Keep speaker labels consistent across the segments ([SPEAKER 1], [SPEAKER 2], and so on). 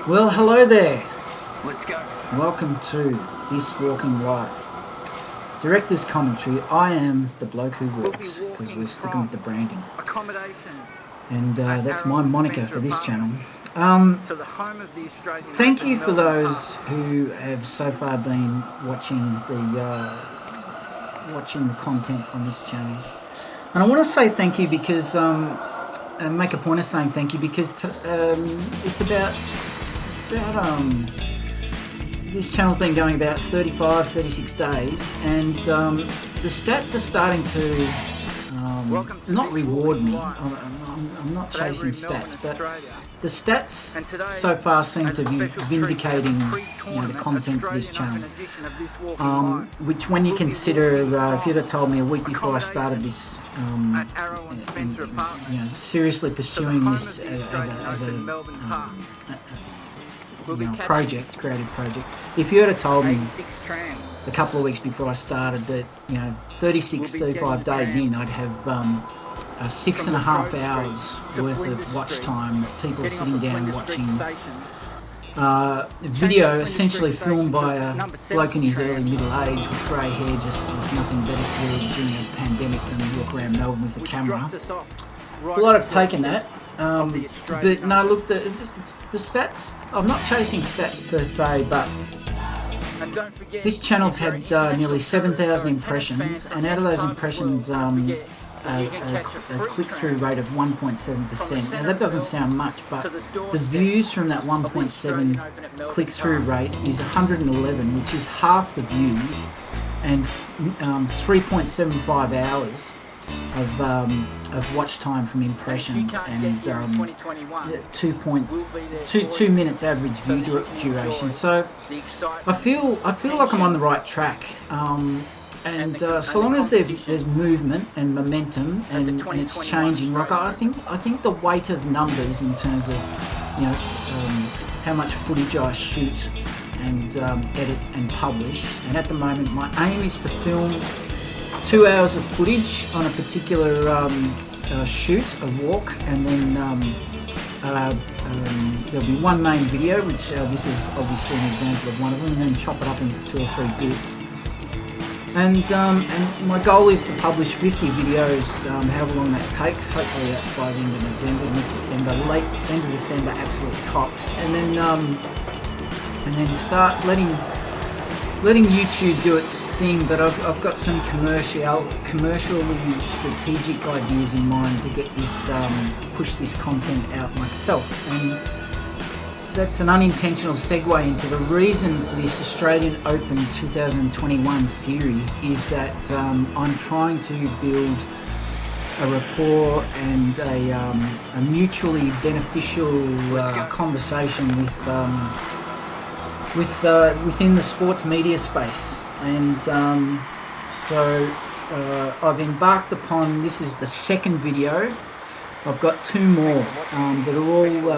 [SPEAKER 1] Well, hello there.
[SPEAKER 2] Let's go.
[SPEAKER 1] Welcome to This Walking Life. Director's commentary. I am the bloke who walks, because we're sticking with the branding.
[SPEAKER 2] Accommodation.
[SPEAKER 1] And that's my moniker for this channel.
[SPEAKER 2] To the home of the Australian
[SPEAKER 1] Thank
[SPEAKER 2] Open
[SPEAKER 1] you for
[SPEAKER 2] Melbourne
[SPEAKER 1] those
[SPEAKER 2] Park.
[SPEAKER 1] who have so far been watching the content on this channel. And I want to say thank you because and make a point of saying thank you because it's about this channel's been going about 35-36 days, and the stats are starting to not reward me. I'm not chasing stats, but the stats so far seem to be vindicating the content of this channel, which when you consider if you'd have told me a week before I started this seriously pursuing this as a creative project, if you had told me a couple of weeks bore I started that 35 days in I'd have 6.5 hours worth of watch time, people sitting down watching video essentially filmed by a bloke in his early middle age with grey hair, just with nothing better to do during a pandemic than walk around Melbourne with a camera. Well, I'd have taken that. But no, look, the stats, I'm not chasing stats per se, but this channel's had nearly 7,000 impressions, and out of those impressions, a click-through rate of 1.7%. Now that doesn't sound much, but the views from that 1.7 click-through rate is 111, which is half the views, and 3.75 hours of watch time from impressions, and 2 minutes average view duration. So I feel like I'm on the right track, and so long as there's movement and momentum and it's changing. Like I think the weight of numbers in terms of how much footage I shoot and edit and publish, and at the moment my aim is to film 2 hours of footage on a particular shoot, a walk, and then there'll be one main video, which this is obviously an example of one of them, and then chop it up into 2 or 3 bits. And my goal is to publish 50 videos, however long that takes, hopefully that's by the end of November, mid-December, end of December, absolute tops, and then start letting YouTube do its thing. But I've got some commercially strategic ideas in mind to get this push this content out myself, and that's an unintentional segue into the reason for this Australian Open 2021 series is that I'm trying to build a rapport and a mutually beneficial conversation within the sports media space, and so I've embarked upon, this is the second video. I've got 2 more that are all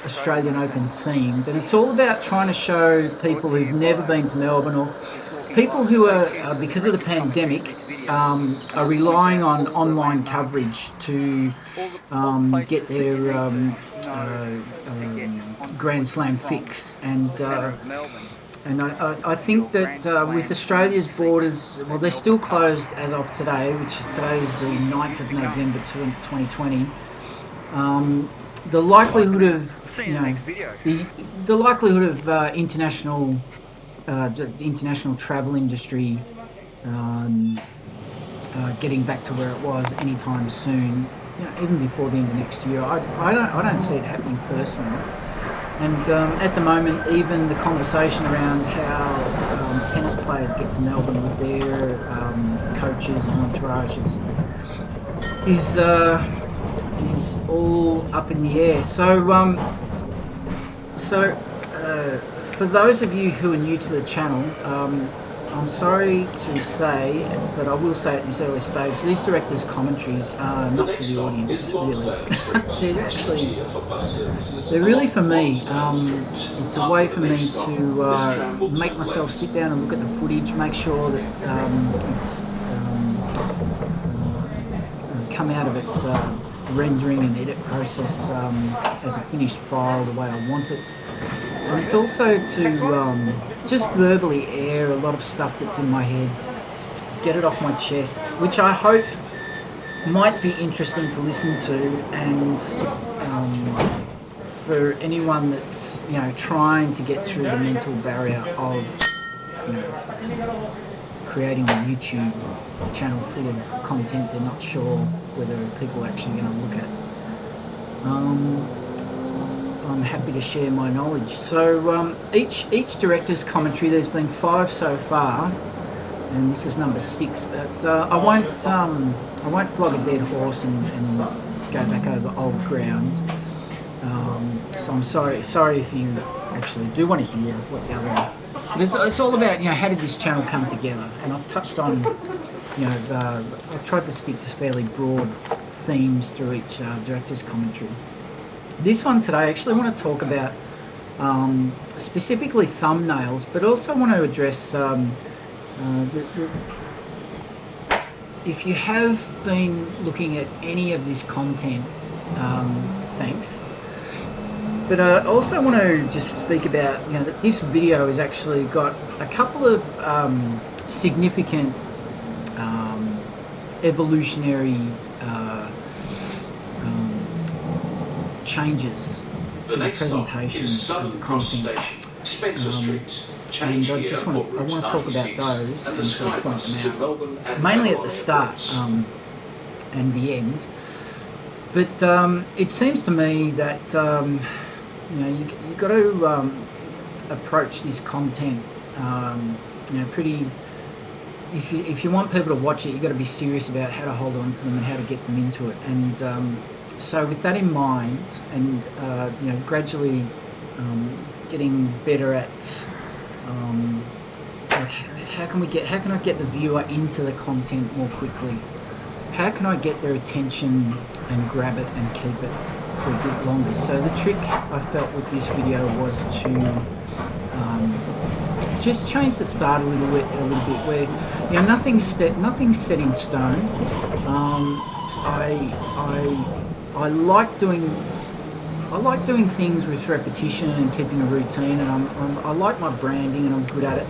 [SPEAKER 1] Australian Open themed, and it's all about trying to show people who've never been to Melbourne, or people who are because of the pandemic, are relying on online coverage to get their Grand Slam fix. And I think that with Australia's borders, well, they're still closed as of today, today is the 9th of November 2020. The likelihood of the likelihood of the international travel industry getting back to where it was anytime soon, even before the end of next year, I don't see it happening personally. And at the moment, even the conversation around how tennis players get to Melbourne with their coaches and entourages is all up in the air. So for those of you who are new to the channel, I'm sorry to say, but I will say at this early stage, these directors' commentaries are not for the audience, really. They're really for me. It's a way for me to make myself sit down and look at the footage, make sure that it's come out of its rendering and edit process as a finished file the way I want it. and it's also to just verbally air a lot of stuff that's in my head, get it off my chest, which I hope might be interesting to listen to, and for anyone that's trying to get through the mental barrier of creating a YouTube channel full of content they're not sure whether people are actually going to look at. I'm happy to share my knowledge. So each director's commentary, there's been 5 so far, and this is number 6. But I won't flog a dead horse and go back over old ground. So I'm sorry if you actually do want to hear what the other. But it's all about how did this channel come together, and I've touched on I've tried to stick to fairly broad themes through each director's commentary. This one today, I actually want to talk about specifically thumbnails, but also want to address if you have been looking at any of this content, thanks. But I also want to just speak about that this video has actually got a couple of significant evolutionary changes to the presentation of the content, and I want to talk about those and sort of point them out, mainly at the start and the end. But it seems to me that you've got to approach this content pretty. If you want people to watch it, you've got to be serious about how to hold on to them and how to get them into it. And so with that in mind, and gradually getting better at how can I get the viewer into the content more quickly? How can I get their attention and grab it and keep it for a bit longer? So the trick I felt with this video was to just change the start a little bit, where nothing's set in stone. I like doing things with repetition and keeping a routine, and I like my branding and I'm good at it.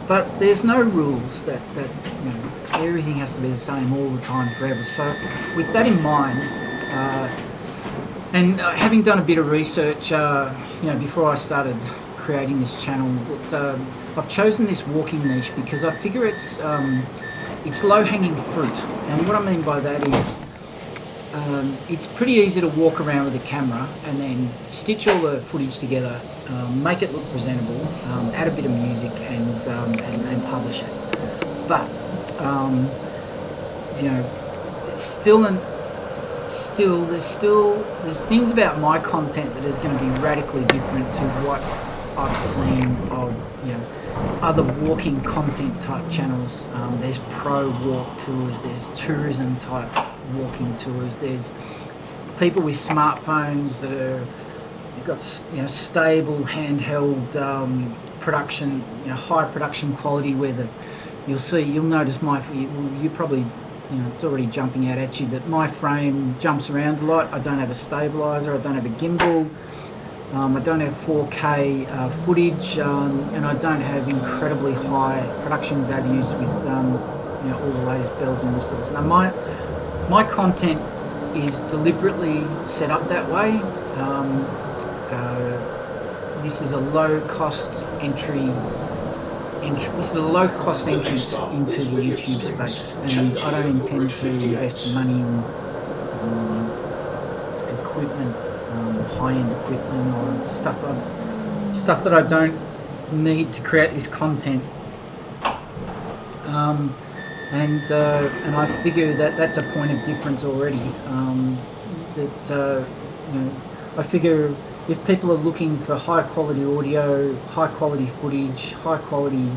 [SPEAKER 1] But there's no rules that everything has to be the same all the time forever. So with that in mind, and having done a bit of research, before I started creating this channel, that I've chosen this walking niche because I figure it's low-hanging fruit. And what I mean by that is it's pretty easy to walk around with a camera and then stitch all the footage together, make it look presentable, add a bit of music, and publish it. But there's things about my content that is going to be radically different to what I've seen of other walking content type channels. There's pro walk tours, there's tourism type walking tours, there's people with smartphones that you've got stable handheld production, high production quality, where you'll notice you probably it's already jumping out at you that my frame jumps around a lot. I don't have a stabilizer, I don't have a gimbal, I don't have 4K footage, and I don't have incredibly high production values with all the latest bells and whistles. Now my content is deliberately set up that way. This is a low-cost entrance into the YouTube space, and I don't intend to invest money in equipment, high-end equipment, or stuff that I don't need to create this content. And I figure that that's a point of difference already. I figure if people are looking for high quality audio, high quality footage, high quality,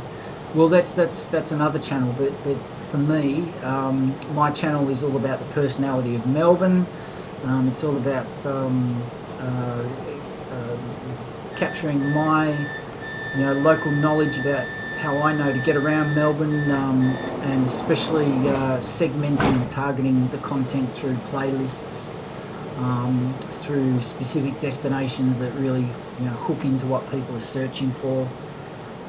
[SPEAKER 1] well, that's another channel. But for me, my channel is all about the personality of Melbourne. It's all about capturing my local knowledge about how I know to get around Melbourne, and especially segmenting and targeting the content through playlists. through specific destinations that really, you know, hook into what people are searching for,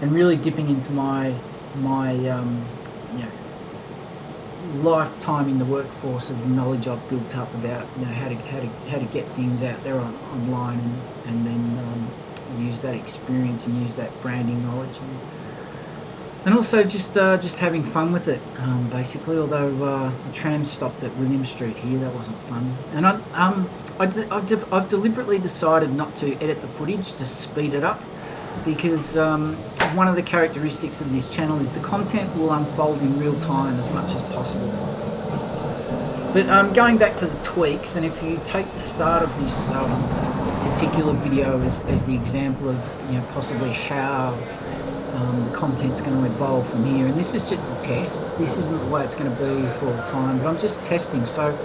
[SPEAKER 1] and really dipping into my you know, lifetime in the workforce of knowledge I've built up about, you know, how to get things out there online, and then use that experience and use that branding knowledge, and also just having fun with it, basically. Although the tram stopped at William Street here, that wasn't fun. And I've deliberately decided not to edit the footage to speed it up, because one of the characteristics of this channel is the content will unfold in real time as much as possible. But going back to the tweaks, and if you take the start of this particular video as the example of, you know, possibly how the content's going to evolve from here, and this is just a test. This isn't the way it's going to be for all time, but I'm just testing. So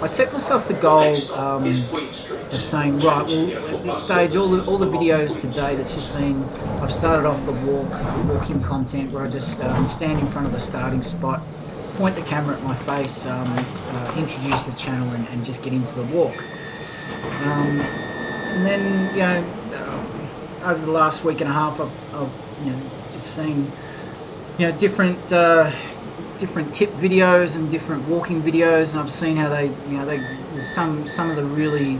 [SPEAKER 1] I set myself the goal of saying, right, well, at this stage, all the videos today that's just been, I've started off the walking content where I just stand in front of the starting spot, point the camera at my face, introduce the channel, and just get into the walk. And then, you know, over the last week and a half, I've you know, just seen, you know, different tip videos and different walking videos, and I've seen how they, you know, there's some of the really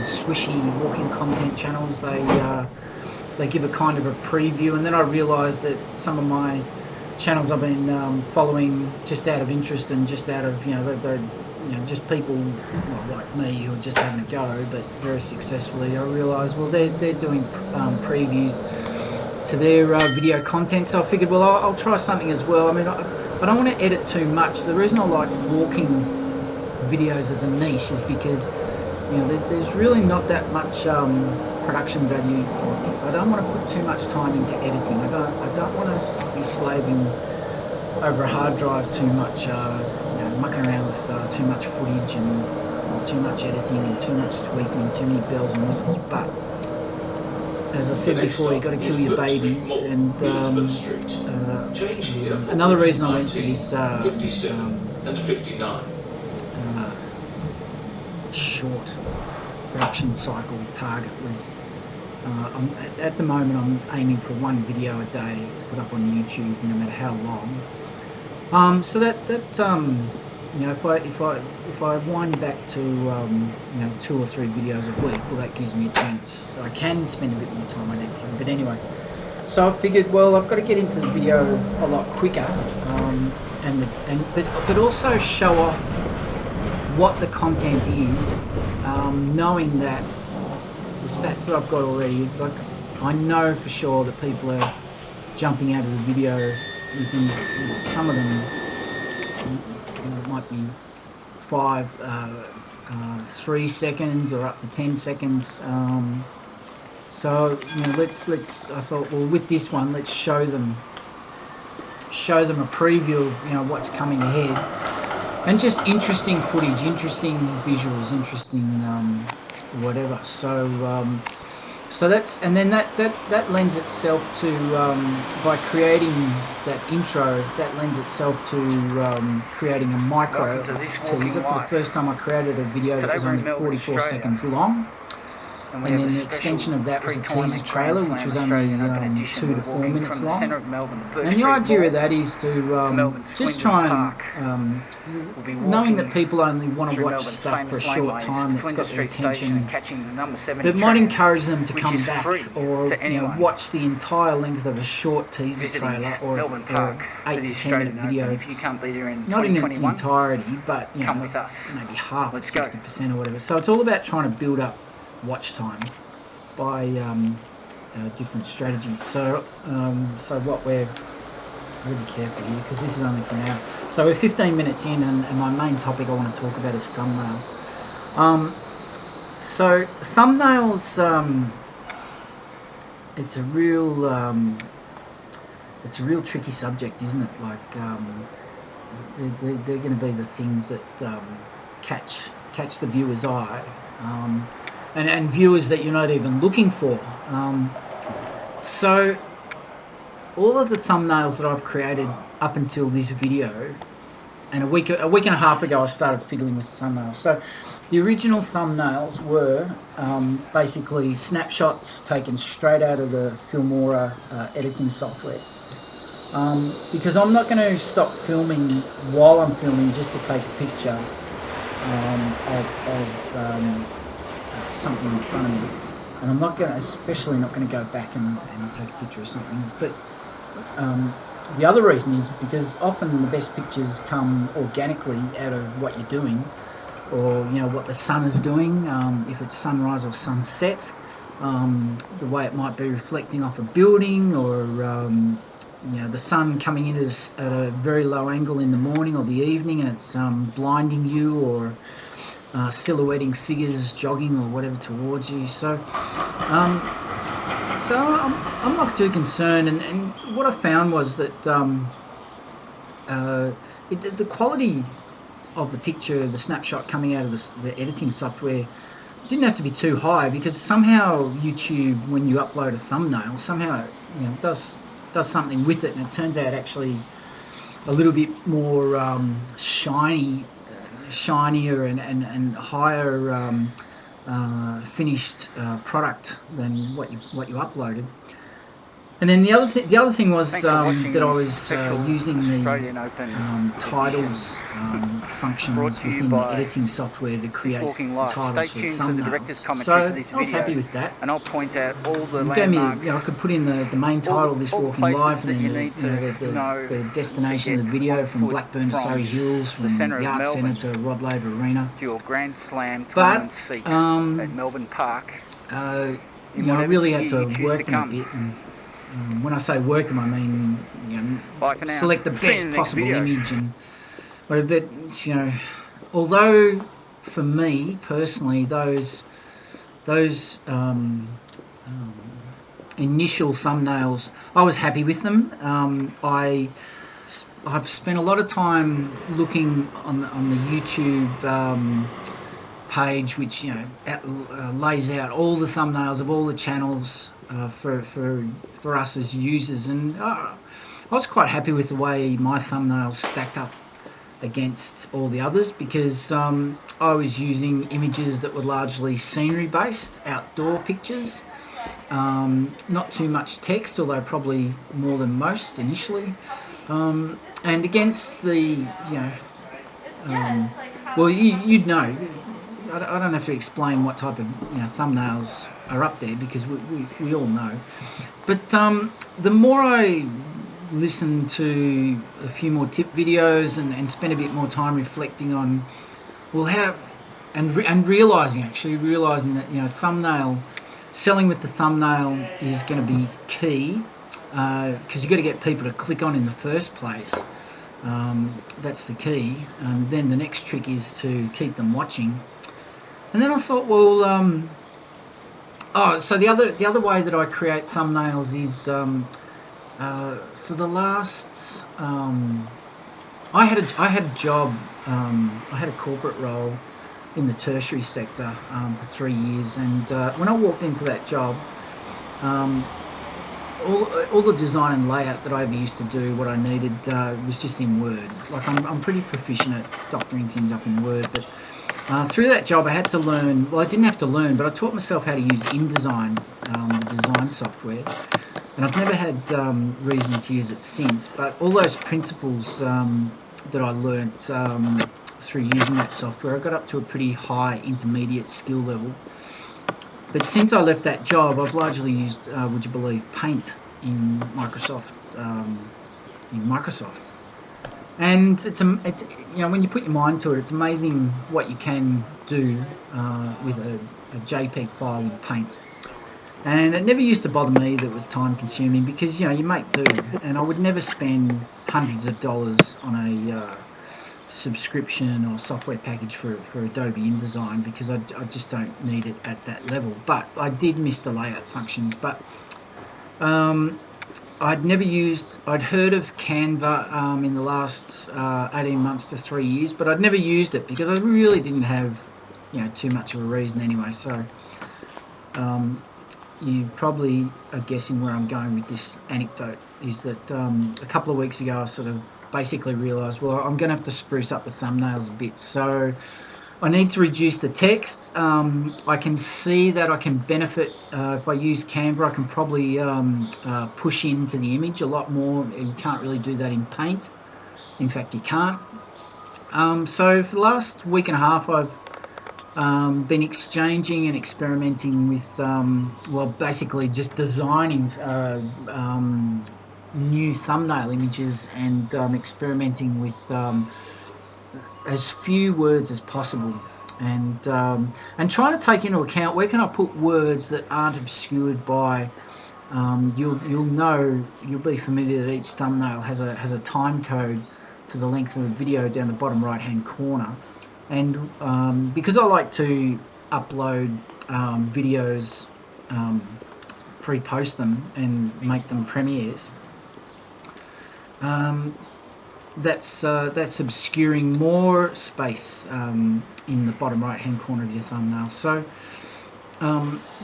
[SPEAKER 1] swishy walking content channels, they give a kind of a preview, and then I realised that some of my channels I've been following just out of interest and just out of, you know, you know, just people, well, like me, who are just having a go, but very successfully. I realised, well, they're doing previews to their video content, so I figured, well, I'll try something as well. I mean, I don't want to edit too much. The reason I like walking videos as a niche is because, you know, there's really not that much production value. I don't want to put too much time into editing. I don't want to be slaving over a hard drive too much, you know, mucking around with too much footage and too much editing and too much tweaking and too many bells and whistles. But as I said before, you've got to kill your babies, and another reason I went for this short production cycle target was, at the moment I'm aiming for one video a day to put up on YouTube, no matter how long. So that you know, if I wind back to you know, 2 or 3 videos a week, well, that gives me a chance, so I can spend a bit more time on editing. But anyway, so I figured, well, I've got to get into the video a lot quicker, but also show off what the content is, knowing that the stats that I've got already, like, I know for sure that people are jumping out of the video within, you know, some of them, you know, it might be 3 seconds or up to 10 seconds. So, you know, I thought, well, with this one, let's show them a preview of, you know, what's coming ahead, and just interesting footage, interesting visuals, interesting whatever. So that's, and then that lends itself to, by creating that intro, that lends itself to creating a micro teaser. For the first time I created a video that was only 44 seconds long, and then the extension of that was a teaser trailer, which was only 2 to 4 minutes long. And the idea of that is to just try and, knowing that people only want to watch stuff for a short time that's got their attention, that might encourage them to come back, or, you know, watch the entire length of a short teaser trailer or 8 to 10 minute video, not in its entirety, but, you know, maybe half, 60% or whatever. So it's all about trying to build up watch time by different strategies. So what we're really careful here, because this is only for now. So we're 15 minutes in, and my main topic I want to talk about is thumbnails. So thumbnails, it's a real tricky subject, isn't it? Like, they're going to be the things that catch the viewer's eye. And viewers that you're not even looking for. So all of the thumbnails that I've created up until this video and a week and a half ago I started fiddling with thumbnails. So the original thumbnails were basically snapshots taken straight out of the Filmora editing software. Because I'm not going to stop filming while I'm filming just to take a picture of something in front of me, and I'm not going to, especially not going to go back and take a picture of something. But the other reason is because often the best pictures come organically out of what you're doing, or what the sun is doing, if it's sunrise or sunset, the way it might be reflecting off a building, or the sun coming in at a very low angle in the morning or the evening, and it's blinding you, or silhouetting figures jogging or whatever towards you. So I'm not too concerned, and what I found was that the quality of the picture, the snapshot coming out of the editing software, didn't have to be too high, because somehow YouTube, when you upload a thumbnail, somehow does something with it, and it turns out actually a little bit more shinier and higher finished product than what you uploaded. And then the other thing was that I was using the titles functions within the editing software to create titles for thumbnails. So I was happy with that.
[SPEAKER 2] And I'll point out all the
[SPEAKER 1] It gave me,
[SPEAKER 2] landmarks.
[SPEAKER 1] I could put in the main title, This
[SPEAKER 2] all the
[SPEAKER 1] Walking Life, and
[SPEAKER 2] places that you
[SPEAKER 1] then
[SPEAKER 2] need to know
[SPEAKER 1] the destination
[SPEAKER 2] to
[SPEAKER 1] of the
[SPEAKER 2] get
[SPEAKER 1] video,
[SPEAKER 2] on
[SPEAKER 1] from
[SPEAKER 2] foot
[SPEAKER 1] Blackburn to
[SPEAKER 2] from
[SPEAKER 1] Surrey Hills, from
[SPEAKER 2] the centre
[SPEAKER 1] the
[SPEAKER 2] of
[SPEAKER 1] Arts Centre
[SPEAKER 2] Melbourne
[SPEAKER 1] to Rod Laver Arena.
[SPEAKER 2] to your Grand Slam
[SPEAKER 1] But
[SPEAKER 2] tournament seat at Melbourne Park.
[SPEAKER 1] I really had to work them a bit, and when I say work them, I mean select the best possible image and whatever. But although for me personally, those initial thumbnails, I was happy with them. I've spent a lot of time looking on the YouTube page, which lays out all the thumbnails of all the channels for us as users, and I was quite happy with the way my thumbnails stacked up against all the others, because I was using images that were largely scenery based, outdoor pictures, not too much text, although probably more than most initially, and against the well, you'd know, I don't have to explain what type of thumbnails are up there, because we all know. But the more I listened to a few more tip videos and spent a bit more time reflecting on, well, how, and realizing that thumbnail, selling with the thumbnail is going to be key, because you've got to get people to click on in the first place. That's the key, and then the next trick is to keep them watching. And then I thought, well, so the other way that I create thumbnails is for the last I had a job, I had a corporate role in the tertiary sector for 3 years, and when I walked into that job, all the design and layout that I ever used to do, what I needed was just in Word. Like I'm pretty proficient at doctoring things up in Word, but through that job I had to learn, well, I didn't have to learn, but I taught myself how to use InDesign, the design software, and I've never had reason to use it since. But all those principles that I learnt through using that software, I got up to a pretty high intermediate skill level. But since I left that job, I've largely used, would you believe, Paint in Microsoft. And it's when you put your mind to it, it's amazing what you can do with a JPEG file in Paint. And it never used to bother me that it was time consuming, because you make do, and I would never spend hundreds of dollars on a subscription or software package for Adobe InDesign, because I just don't need it at that level. But I did miss the layout functions. But I'd heard of Canva in the last 18 months to 3 years, but I'd never used it because I really didn't have too much of a reason anyway. So you probably are guessing where I'm going with this anecdote, is that a couple of weeks ago I sort of basically realised, well, I'm going to have to spruce up the thumbnails a bit. So I need to reduce the text. I can see that I can benefit if I use Canva. I can probably push into the image a lot more. You can't really do that in Paint. In fact, you can't. So for the last week and a half, I've been exchanging and experimenting with, well, basically just designing new thumbnail images and experimenting with as few words as possible, and trying to take into account where can I put words that aren't obscured by. You'll be familiar that each thumbnail has a time code for the length of the video down the bottom right hand corner, and because I like to upload videos, pre-post them and make them premieres, that's obscuring more space in the bottom right hand corner of your thumbnail. So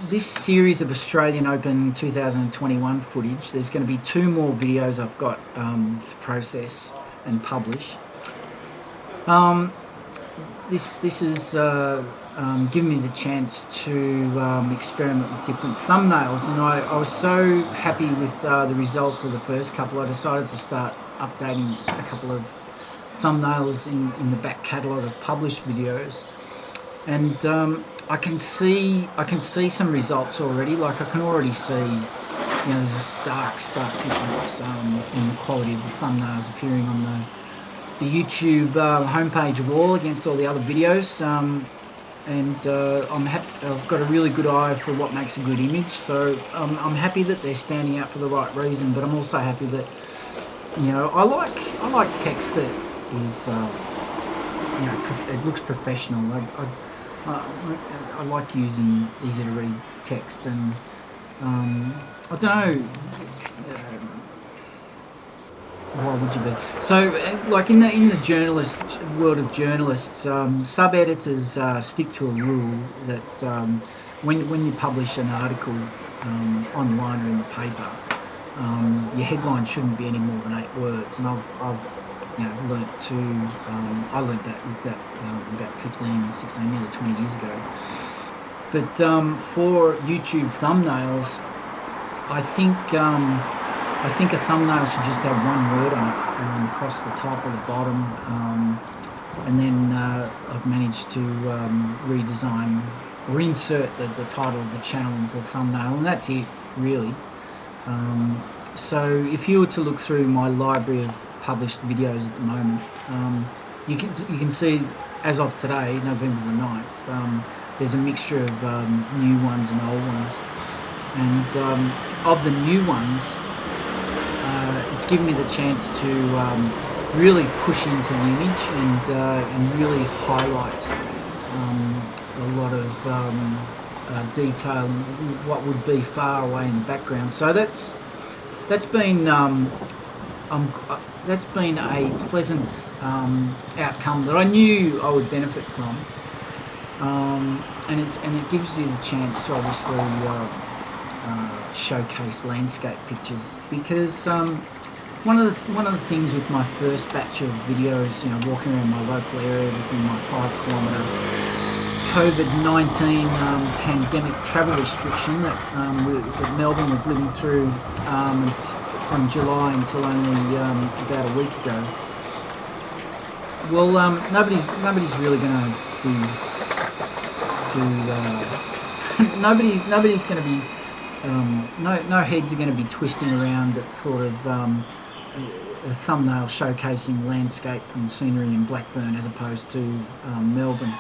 [SPEAKER 1] this series of Australian Open 2021 footage, there's going to be 2 more videos I've got to process and publish. This is giving me the chance to experiment with different thumbnails, and I was so happy with the results of the first couple. I decided to start updating a couple of thumbnails in the back catalogue of published videos, and I can see some results already. Like I can already see, there's a stark difference in the quality of the thumbnails appearing on the YouTube homepage wall against all the other videos, and I'm happy. I've got a really good eye for what makes a good image, so I'm happy that they're standing out for the right reason. But I'm also happy that I like text that is it looks professional. I like using easy to read text, and I don't know. Why would you be? So, like in the journalist world of journalists, sub editors stick to a rule that when you publish an article online or in the paper, your headline shouldn't be any more than 8 words. And I've learnt to. I learnt that with that about 15, 16, nearly 20 years ago. But for YouTube thumbnails, I think a thumbnail should just have 1 word on it across the top or the bottom, and then I've managed to redesign or insert the title of the channel into the thumbnail, and that's it really. So if you were to look through my library of published videos at the moment, you can see, as of today, November the 9th, there's a mixture of new ones and old ones, and of the new ones, it's given me the chance to really push into the image and really highlight a lot of detail in what would be far away in the background. So that's been a pleasant outcome that I knew I would benefit from, and it gives you the chance to obviously showcase landscape pictures, because one of the things with my first batch of videos, walking around my local area within my 5-kilometre COVID-19 pandemic travel restriction that Melbourne was living through from July until only about a week ago. Well, nobody's really going to be nobody's going to be no heads are going to be twisting around at thought of a thumbnail showcasing landscape and scenery in Blackburn as opposed to Melbourne.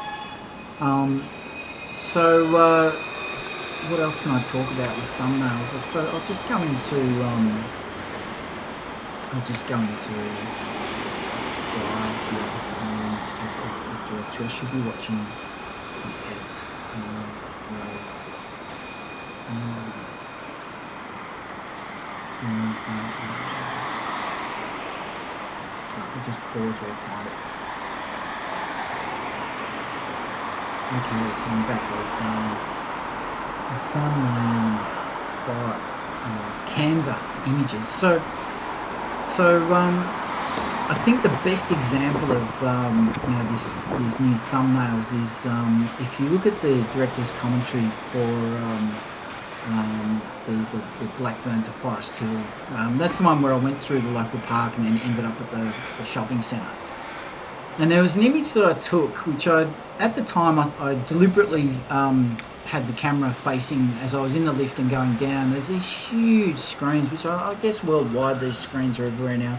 [SPEAKER 1] So what else can I talk about with thumbnails? I suppose I'll just go into I should be watching an edit. I'll just pause while I find it. Okay, so I'm back with I found Canva images. So I think the best example of these new thumbnails is if you look at the director's commentary for the Blackburn to Forest Hill. That's the one where I went through the local park and then ended up at the shopping centre. And there was an image that I took, which at the time I deliberately had the camera facing as I was in the lift and going down. There's these huge screens, which I guess worldwide these screens are everywhere now.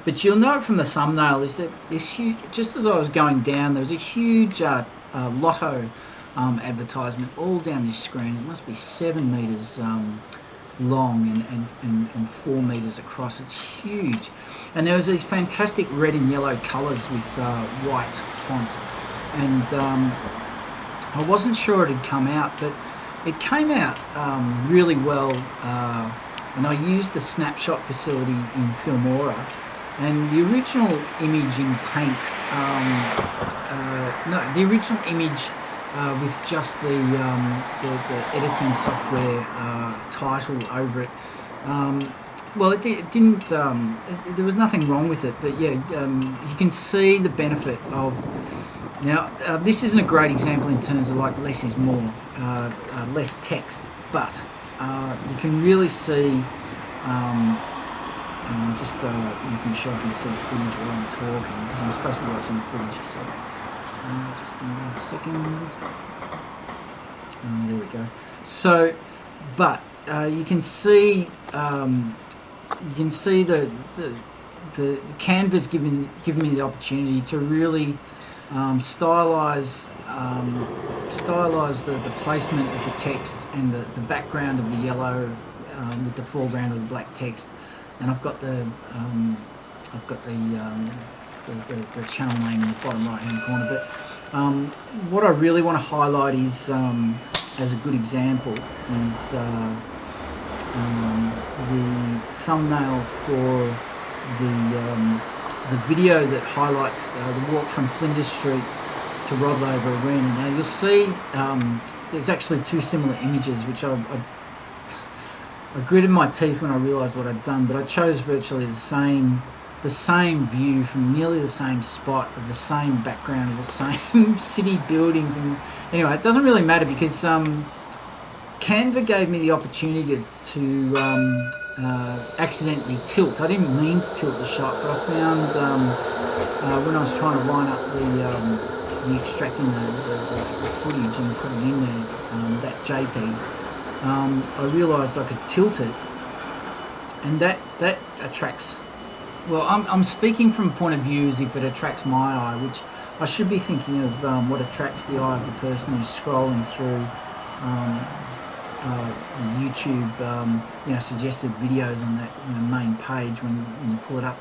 [SPEAKER 1] But you'll know it from the thumbnail is that this huge, just as I was going down, there was a huge lotto advertisement all down this screen. It must be 7 metres long and 4 metres across. It's huge. And there was these fantastic red and yellow colours with white font. And I wasn't sure it had come out, but it came out really well. And I used the snapshot facility in Filmora. And the original image in paint, the original image with just the editing software title over it, well, it didn't, there was nothing wrong with it, but yeah, you can see the benefit of, now this isn't a great example in terms of like less is more, less text, but you can really see, just making sure I can see footage while I'm talking, because I'm supposed to be watching the footage, so just give me 1 second. There we go. So, but you can see the Canva's given me the opportunity to really stylize the placement of the text and the background of the yellow with the foreground of the black text. And I've got the channel name in the bottom right hand corner. But what I really want to highlight is, as a good example, is the thumbnail for the video that highlights the walk from Flinders Street to Rod Laver Arena. Now you'll see there's actually 2 similar images, which I gritted my teeth when I realised what I'd done, but I chose virtually the same view from nearly the same spot, of the same background, of the same city buildings. And anyway, it doesn't really matter, because Canva gave me the opportunity to accidentally tilt. I didn't mean to tilt the shot, but I found when I was trying to line up the extracting the footage and put it in there, that JPEG, I realised I could tilt it, and that attracts. Well, I'm speaking from a point of view as if it attracts my eye, which I should be thinking of what attracts the eye of the person who's scrolling through YouTube, suggested videos on that main page when you pull it up.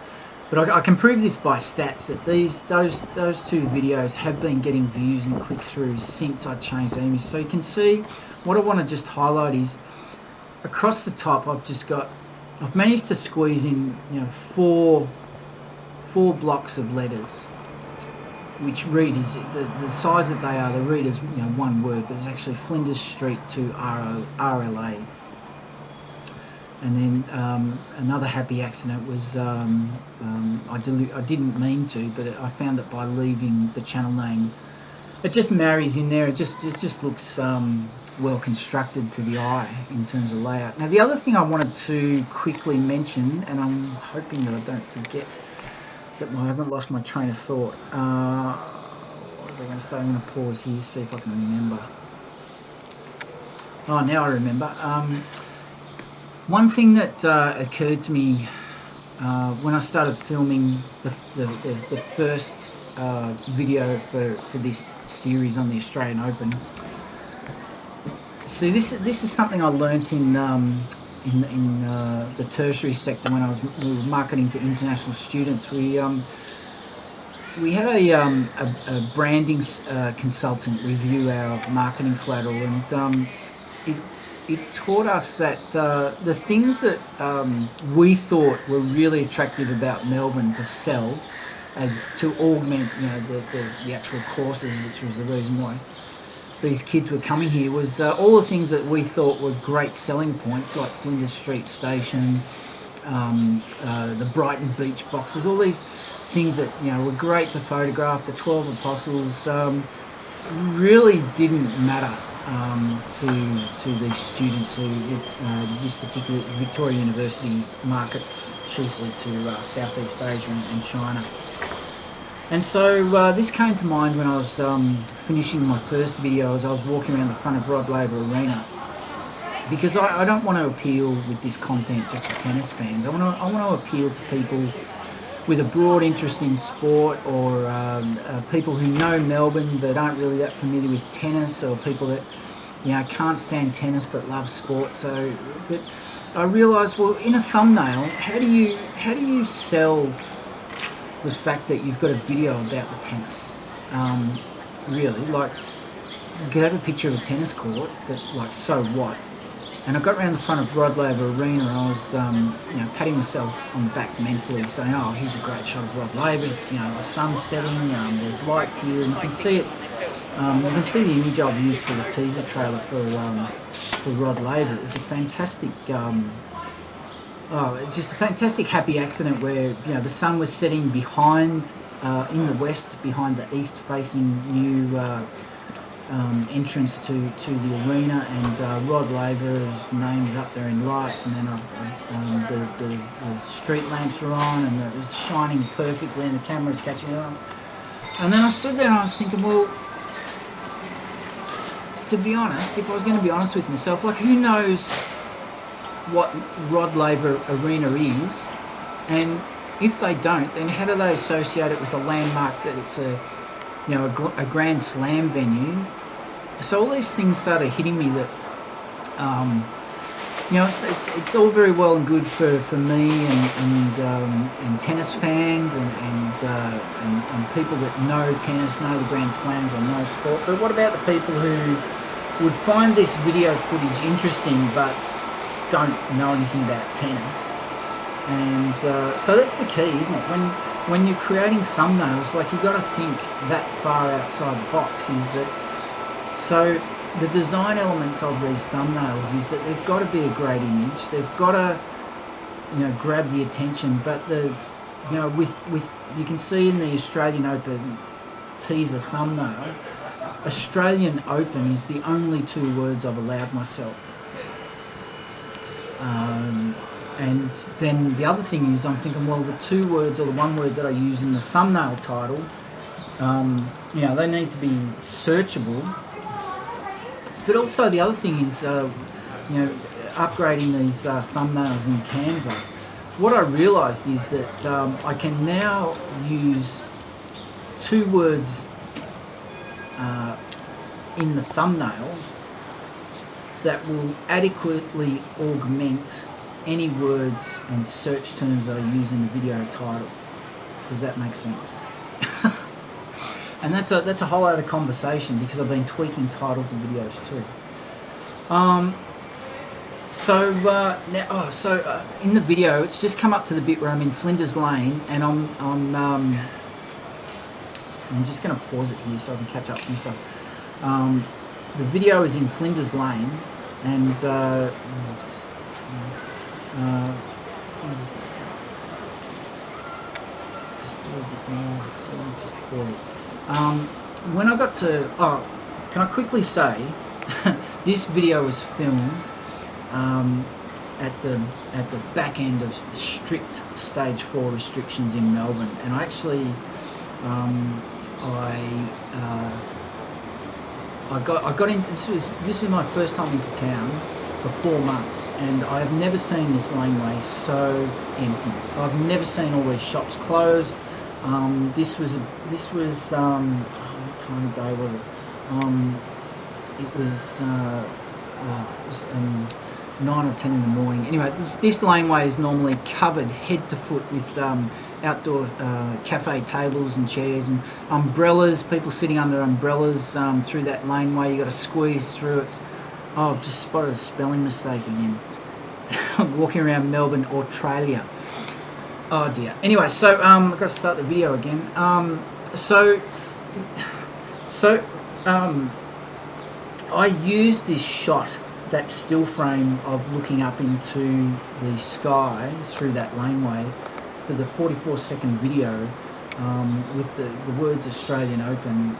[SPEAKER 1] But I can prove this by stats that those 2 videos have been getting views and click-throughs since I changed the image. So you can see what I want to just highlight is across the top. I've managed to squeeze in 4 blocks of letters, which read is the size that they are. They read as 1 word, but it's actually Flinders Street to RLA. And then another happy accident was I didn't mean to, but I found that by leaving the channel name, it just marries in there. It just looks well constructed to the eye in terms of layout. Now the other thing I wanted to quickly mention, and I'm hoping that I don't forget, that I haven't lost my train of thought. What was I going to say? I'm going to pause here, see if I can remember. Oh, now I remember. One thing that occurred to me when I started filming the first video for this series on the Australian Open. See, this is something I learnt in the tertiary sector when we were marketing to international students. We had a branding consultant review our marketing collateral, and it taught us that the things that we thought were really attractive about Melbourne to sell, as to augment the actual courses, which was the reason why these kids were coming here, was all the things that we thought were great selling points, like Flinders Street Station, the Brighton beach boxes, all these things that were great to photograph. The 12 Apostles really didn't matter to these students who this particular Victoria University markets chiefly to Southeast Asia and China. And so this came to mind when I was finishing my first video as I was walking around the front of Rod Laver Arena, because I don't want to appeal with this content just to tennis fans. I want to appeal to people with a broad interest in sport, or people who know Melbourne but aren't really that familiar with tennis, or people that can't stand tennis but love sport. So, but I realised, well, in a thumbnail, how do you sell the fact that you've got a video about the tennis? Really, like, you could have a picture of a tennis court, but like, so what? And I got around the front of Rod Laver Arena, and I was, patting myself on the back mentally, saying, "Oh, here's a great shot of Rod Laver. It's, the sun's setting. There's lights here, and you can see it. You can see the image I've used for the teaser trailer for Rod Laver. It was a fantastic, just a fantastic happy accident where the sun was setting behind, in the west, behind the east-facing new entrance to the arena, and Rod Laver's name's up there in lights, and then the street lamps were on, and it was shining perfectly, and the camera was catching it on. And then I stood there and I was thinking, well, to be honest, if I was going to be honest with myself, like, who knows what Rod Laver Arena is, and if they don't, then how do they associate it with a landmark that it's a Grand Slam venue? So all these things started hitting me that it's all very well and good for me and tennis fans and people that know tennis, know the Grand Slams, or know sport. But what about the people who would find this video footage interesting but don't know anything about tennis? And so that's the key, isn't it? When you're creating thumbnails, like, you've got to think that far outside the box. Is that so? The design elements of these thumbnails is that they've got to be a great image. They've got to, grab the attention. But with you can see in the Australian Open teaser thumbnail, Australian Open is the only 2 words I've allowed myself. And then the other thing is, I'm thinking, well, the 2 words or the 1 word that I use in the thumbnail title, they need to be searchable. But also the other thing is, upgrading these thumbnails in Canva. What I realised is that I can now use 2 words in the thumbnail that will adequately augment any words and search terms that I use in the video title. Does that make sense? And that's a whole other conversation, because I've been tweaking titles of videos too. In the video, it's just come up to the bit where I'm in Flinders Lane, and I'm just going to pause it here so I can catch up with myself. The video is in Flinders Lane, and just pause it. When I got to, can I quickly say, this video was filmed at the back end of strict stage 4 restrictions in Melbourne, and I actually I got in. This was my first time into town for 4 months, and I have never seen this laneway so empty. I've never seen all these shops closed. This was what time of day was it? It was 9 or 10 in the morning. Anyway, this laneway is normally covered head to foot with outdoor cafe tables and chairs and umbrellas, people sitting under umbrellas through that laneway. You got to squeeze through it. Oh, I've just spotted a spelling mistake again. Walking around Melbourne, Australia. Oh dear. Anyway, so I've got to start the video again. I used this shot that still frame of looking up into the sky through that laneway for the 44-second video with the words Australian Open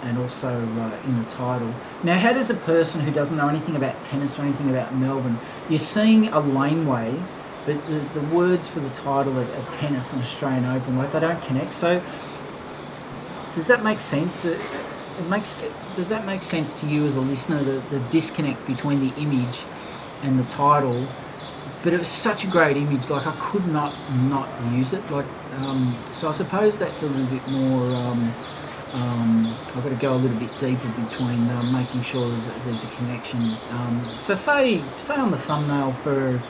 [SPEAKER 1] and also in the title. Now, how does a person who doesn't know anything about tennis or anything about Melbourne, you're seeing a laneway, but the words for the title are tennis and Australian Open, like they don't connect. So does that make sense? Does that make sense to you as a listener, the disconnect between the image and the title? But it was such a great image, like I could not use it. Like so I suppose that's a little bit more I've got to go a little bit deeper between making sure there's a connection. So say on the thumbnail for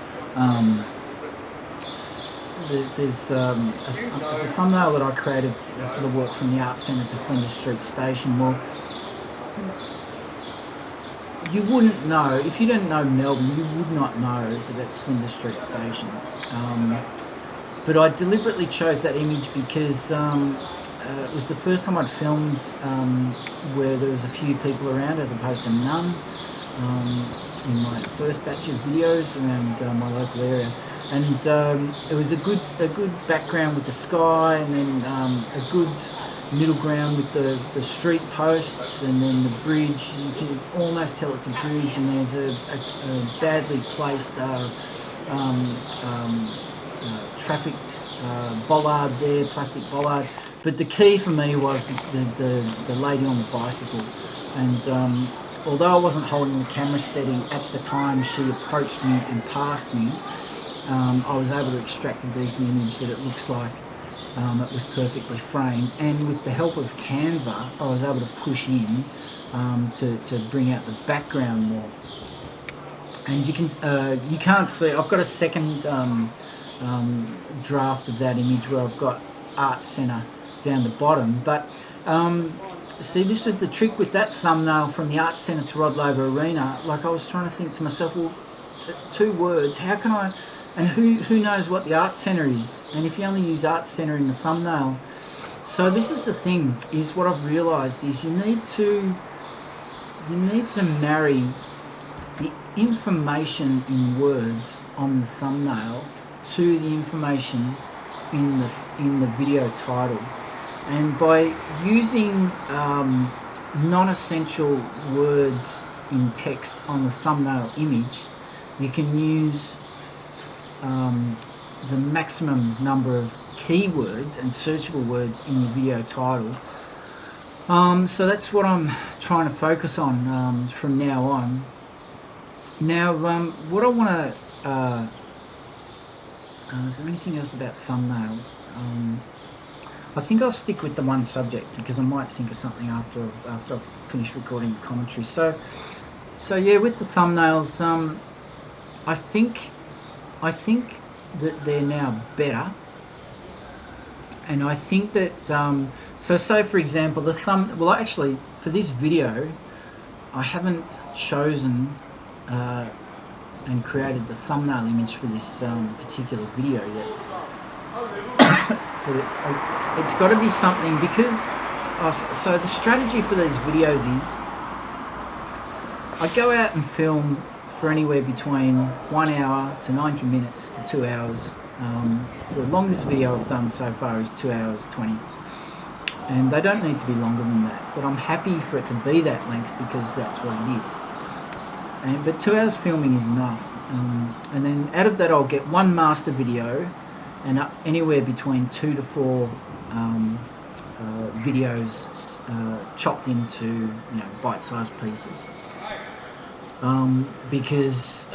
[SPEAKER 1] there's a thumbnail that I created for the walk from the Arts Centre to Flinders Street Station. Well, you wouldn't know, if you didn't know Melbourne, you would not know that that's Flinders Street Station. But I deliberately chose that image because it was the first time I'd filmed where there was a few people around as opposed to none in my first batch of videos around my local area. And it was a good background with the sky, and then a good middle ground with the street posts, and then the bridge. You can almost tell it's a bridge, and there's a badly placed traffic bollard there, plastic bollard. But the key for me was the lady on the bicycle, and although I wasn't holding the camera steady at the time she approached me and passed me, I was able to extract a decent image that it looks like it was perfectly framed, and with the help of Canva I was able to push in to bring out the background more. And you can't see, I've got a second draft of that image where I've got Arts Centre down the bottom, but see, this was the trick with that thumbnail from the Arts Centre to Rod Laver Arena. Like, I was trying to think to myself, well, two words, how can I, and who knows what the Arts Centre is, and if you only use Arts Centre in the thumbnail. So this is the thing, is what I've realised is you need to marry the information in words on the thumbnail to the information in the video title. And by using non-essential words in text on the thumbnail image, you can use the maximum number of keywords and searchable words in your video title. So that's what I'm trying to focus on from now on. Now, what I want to... is there anything else about thumbnails? I think I'll stick with the one subject because I might think of something after I've finished recording the commentary. So yeah, with the thumbnails, I think that they're now better, and I think that so say for example well, actually for this video I haven't chosen and created the thumbnail image for this particular video yet. But it's got to be something, because so the strategy for these videos is I go out and film for anywhere between 1 hour to 90 minutes to 2 hours. The longest video I've done so far is 2 hours 20, and they don't need to be longer than that, but I'm happy for it to be that length because that's what it is. But 2 hours filming is enough, and then out of that I'll get one master video and anywhere between 2 to 4 videos chopped into bite-sized pieces. Because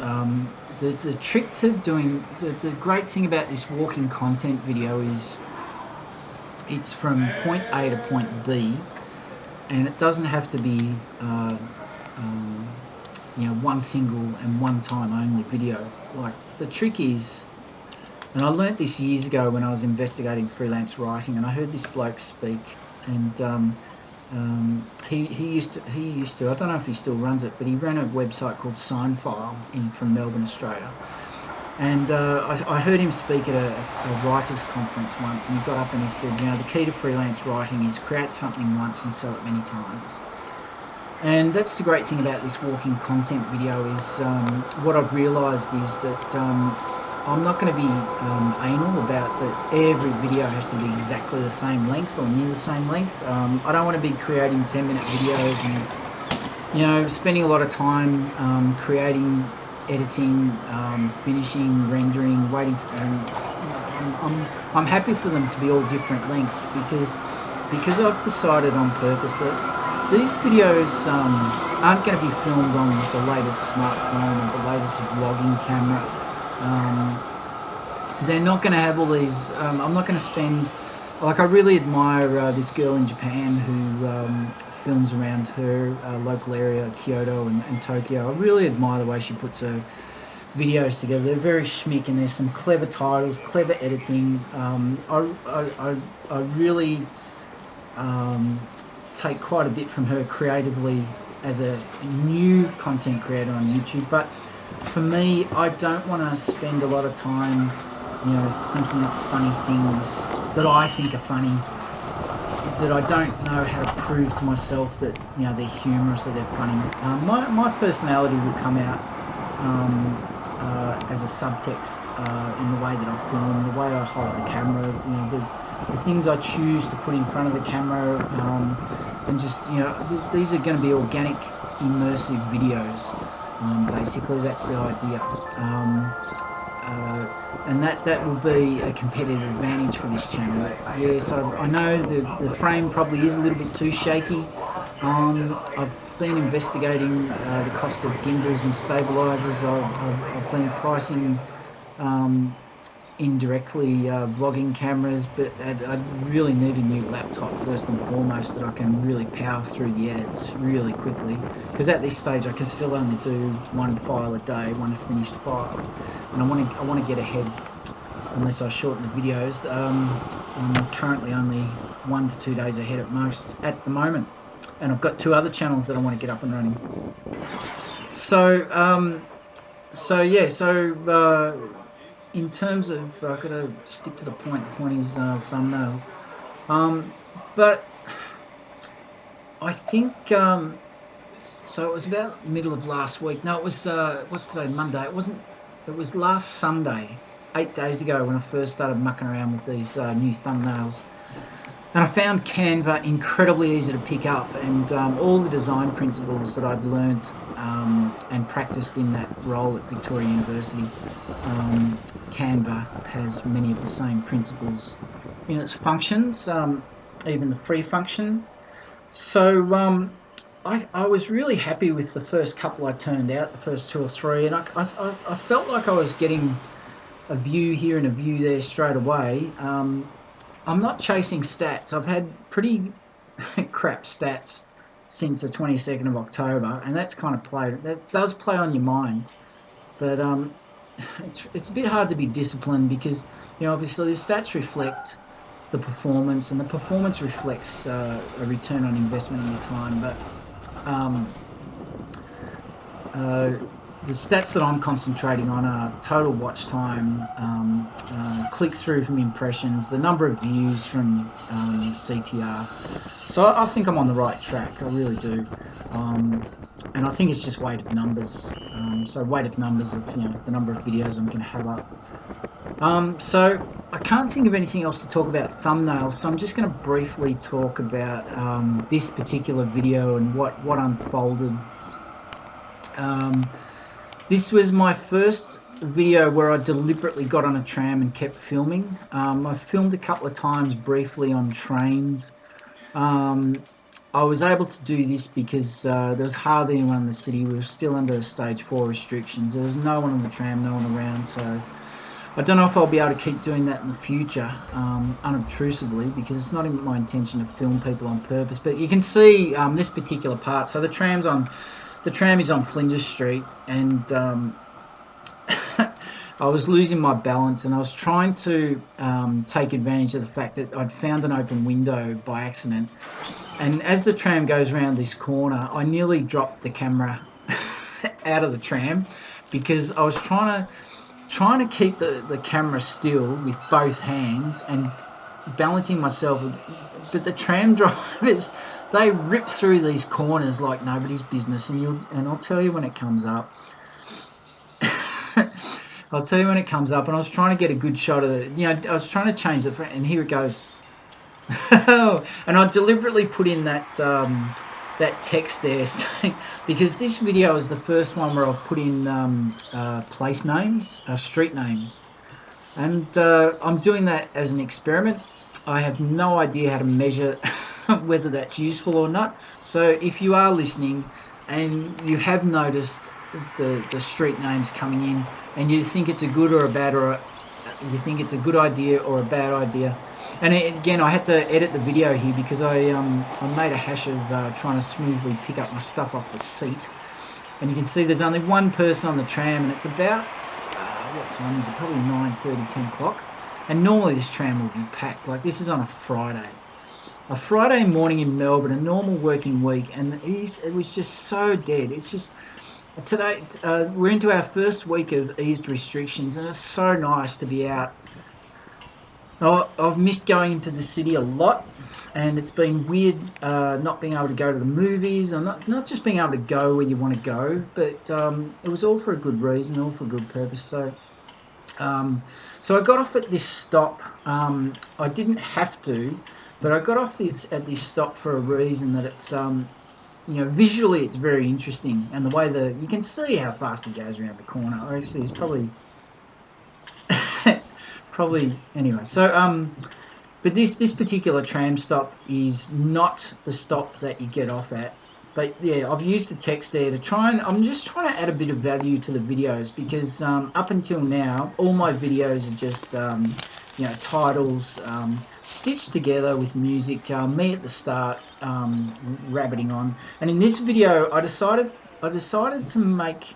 [SPEAKER 1] the trick to doing the great thing about this walking content video is it's from point A to point B, and it doesn't have to be one single and one time only video. Like, the trick is, and I learnt this years ago when I was investigating freelance writing, and I heard this bloke speak, and he used to, I don't know if he still runs it, but he ran a website called Signfile from Melbourne, Australia. And I heard him speak at a writers' conference once, and he got up and he said, the key to freelance writing is create something once and sell it many times. And that's the great thing about this walking content video is what I've realised is that I'm not going to be anal about that every video has to be exactly the same length or near the same length. I don't want to be creating 10-minute videos and spending a lot of time creating, editing, finishing, rendering, waiting. I'm happy for them to be all different lengths because I've decided on purpose that these videos aren't going to be filmed on the latest smartphone or the latest vlogging camera. They're not going to have all these. I'm not going to spend. Like, I really admire this girl in Japan who films around her local area, Kyoto and Tokyo. I really admire the way she puts her videos together. They're very schmick, and there's some clever titles, clever editing. I really take quite a bit from her creatively as a new content creator on YouTube. But for me, I don't want to spend a lot of time thinking up funny things that I think are funny, that I don't know how to prove to myself that they're humorous or they're funny. My personality will come out as a subtext in the way that I film, the way I hold the camera, the things I choose to put in front of the camera, and just these are going to be organic, immersive videos. Basically, that's the idea. And that will be a competitive advantage for this channel. Yes, I know the frame probably is a little bit too shaky. I've been investigating the cost of gimbals and stabilizers. I've been pricing indirectly vlogging cameras, but I really need a new laptop first and foremost that I can really power through the edits really quickly, because at this stage I can still only do one file a day, one finished file, and I want to get ahead unless I shorten the videos. I'm currently only 1 to 2 days ahead at most at the moment, and I've got 2 other channels that I want to get up and running. In terms of, I've got to stick to the point. The point is thumbnails. But I think, so it was about middle of last week. No, it was, what's today, Monday? It was last Sunday, 8 days ago, when I first started mucking around with these new thumbnails. And I found Canva incredibly easy to pick up, and all the design principles that I'd learned and practiced in that role at Victoria University, Canva has many of the same principles in its functions, even the free function. So I was really happy with the first couple I turned out, the first 2 or 3, and I felt like I was getting a view here and a view there straight away. I'm not chasing stats. I've had pretty crap stats since the 22nd of October, and that does play on your mind. But it's a bit hard to be disciplined because obviously the stats reflect the performance, and the performance reflects a return on investment in your time. But the stats that I'm concentrating on are total watch time, click-through from impressions, the number of views from CTR. So I think I'm on the right track, I really do. And I think it's just weight of numbers. So weight of numbers of the number of videos I'm going to have up. So I can't think of anything else to talk about thumbnails, so I'm just going to briefly talk about this particular video and what unfolded. This was my first video where I deliberately got on a tram and kept filming. I filmed a couple of times briefly on trains. I was able to do this because there was hardly anyone in the city. We were still under stage 4 restrictions. There was no one on the tram, no one around, so I don't know if I'll be able to keep doing that in the future, unobtrusively, because it's not my intention to film people on purpose. But you can see this particular part. So the tram is on Flinders Street, and I was losing my balance, and I was trying to take advantage of the fact that I'd found an open window by accident. And as the tram goes around this corner, I nearly dropped the camera out of the tram because I was trying to keep the camera still with both hands and balancing myself. But the tram drivers they rip through these corners like nobody's business, and I'll tell you when it comes up. I'll tell you when it comes up, and I was trying to get a good shot of it. I was trying to change the frame, and here it goes. And I deliberately put in that text there, because this video is the first one where I've put in place names, street names, and I'm doing that as an experiment. I have no idea how to measure whether that's useful or not. So if you are listening and you have noticed the street names coming in, and you think it's a good or a bad, or you think it's a good idea or a bad idea. And again, I had to edit the video here because I made a hash of trying to smoothly pick up my stuff off the seat. And you can see there's only one person on the tram, and it's about, what time is it? Probably 9:30, 10 o'clock. And normally this tram will be packed. Like, this is on a Friday. A Friday morning in Melbourne, a normal working week, and it was just so dead. It's just, today, we're into our first week of eased restrictions, and it's so nice to be out. I've missed going into the city a lot, and it's been weird not being able to go to the movies, or not just being able to go where you want to go, but it was all for a good reason, all for a good purpose. So I got off at this stop. I didn't have to, but I got off at this stop for a reason, that it's visually it's very interesting, and the way you can see how fast it goes around the corner. Actually, it's probably anyway. So but this particular tram stop is not the stop that you get off at. But yeah, I've used the text there to I'm just trying to add a bit of value to the videos, because up until now, all my videos are just titles stitched together with music, me at the start rabbiting on. And in this video, I decided to make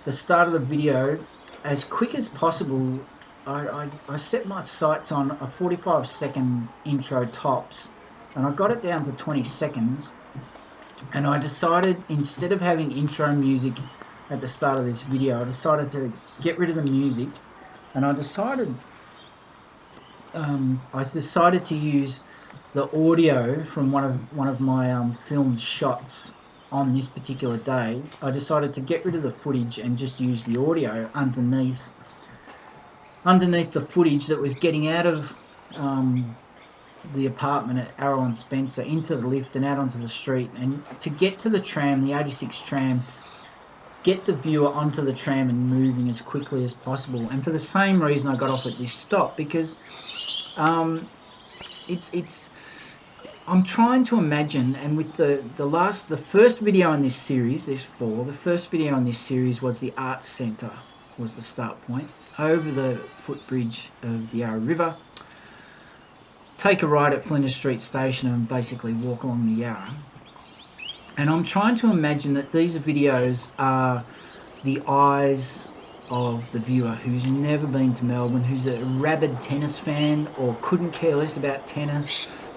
[SPEAKER 1] the start of the video as quick as possible. I set my sights on a 45-second intro tops, and I got it down to 20 seconds. And I decided, instead of having intro music at the start of this video, I decided to get rid of the music, and I decided to use the audio from one of my filmed shots on this particular day. I decided to get rid of the footage and just use the audio underneath the footage that was getting out of the apartment at Arrow and Spencer into the lift and out onto the street, and to get to the tram, the 86 tram, get the viewer onto the tram and moving as quickly as possible. And for the same reason, I got off at this stop, because I'm trying to imagine, and with the first video in this series, there's 4. The first video in this series was the Arts Centre, was the start point, over the footbridge of the Yarra River. Take a ride at Flinders Street Station and basically walk along the Yarra. And I'm trying to imagine that these videos are the eyes of the viewer who's never been to Melbourne, who's a rabid tennis fan or couldn't care less about tennis,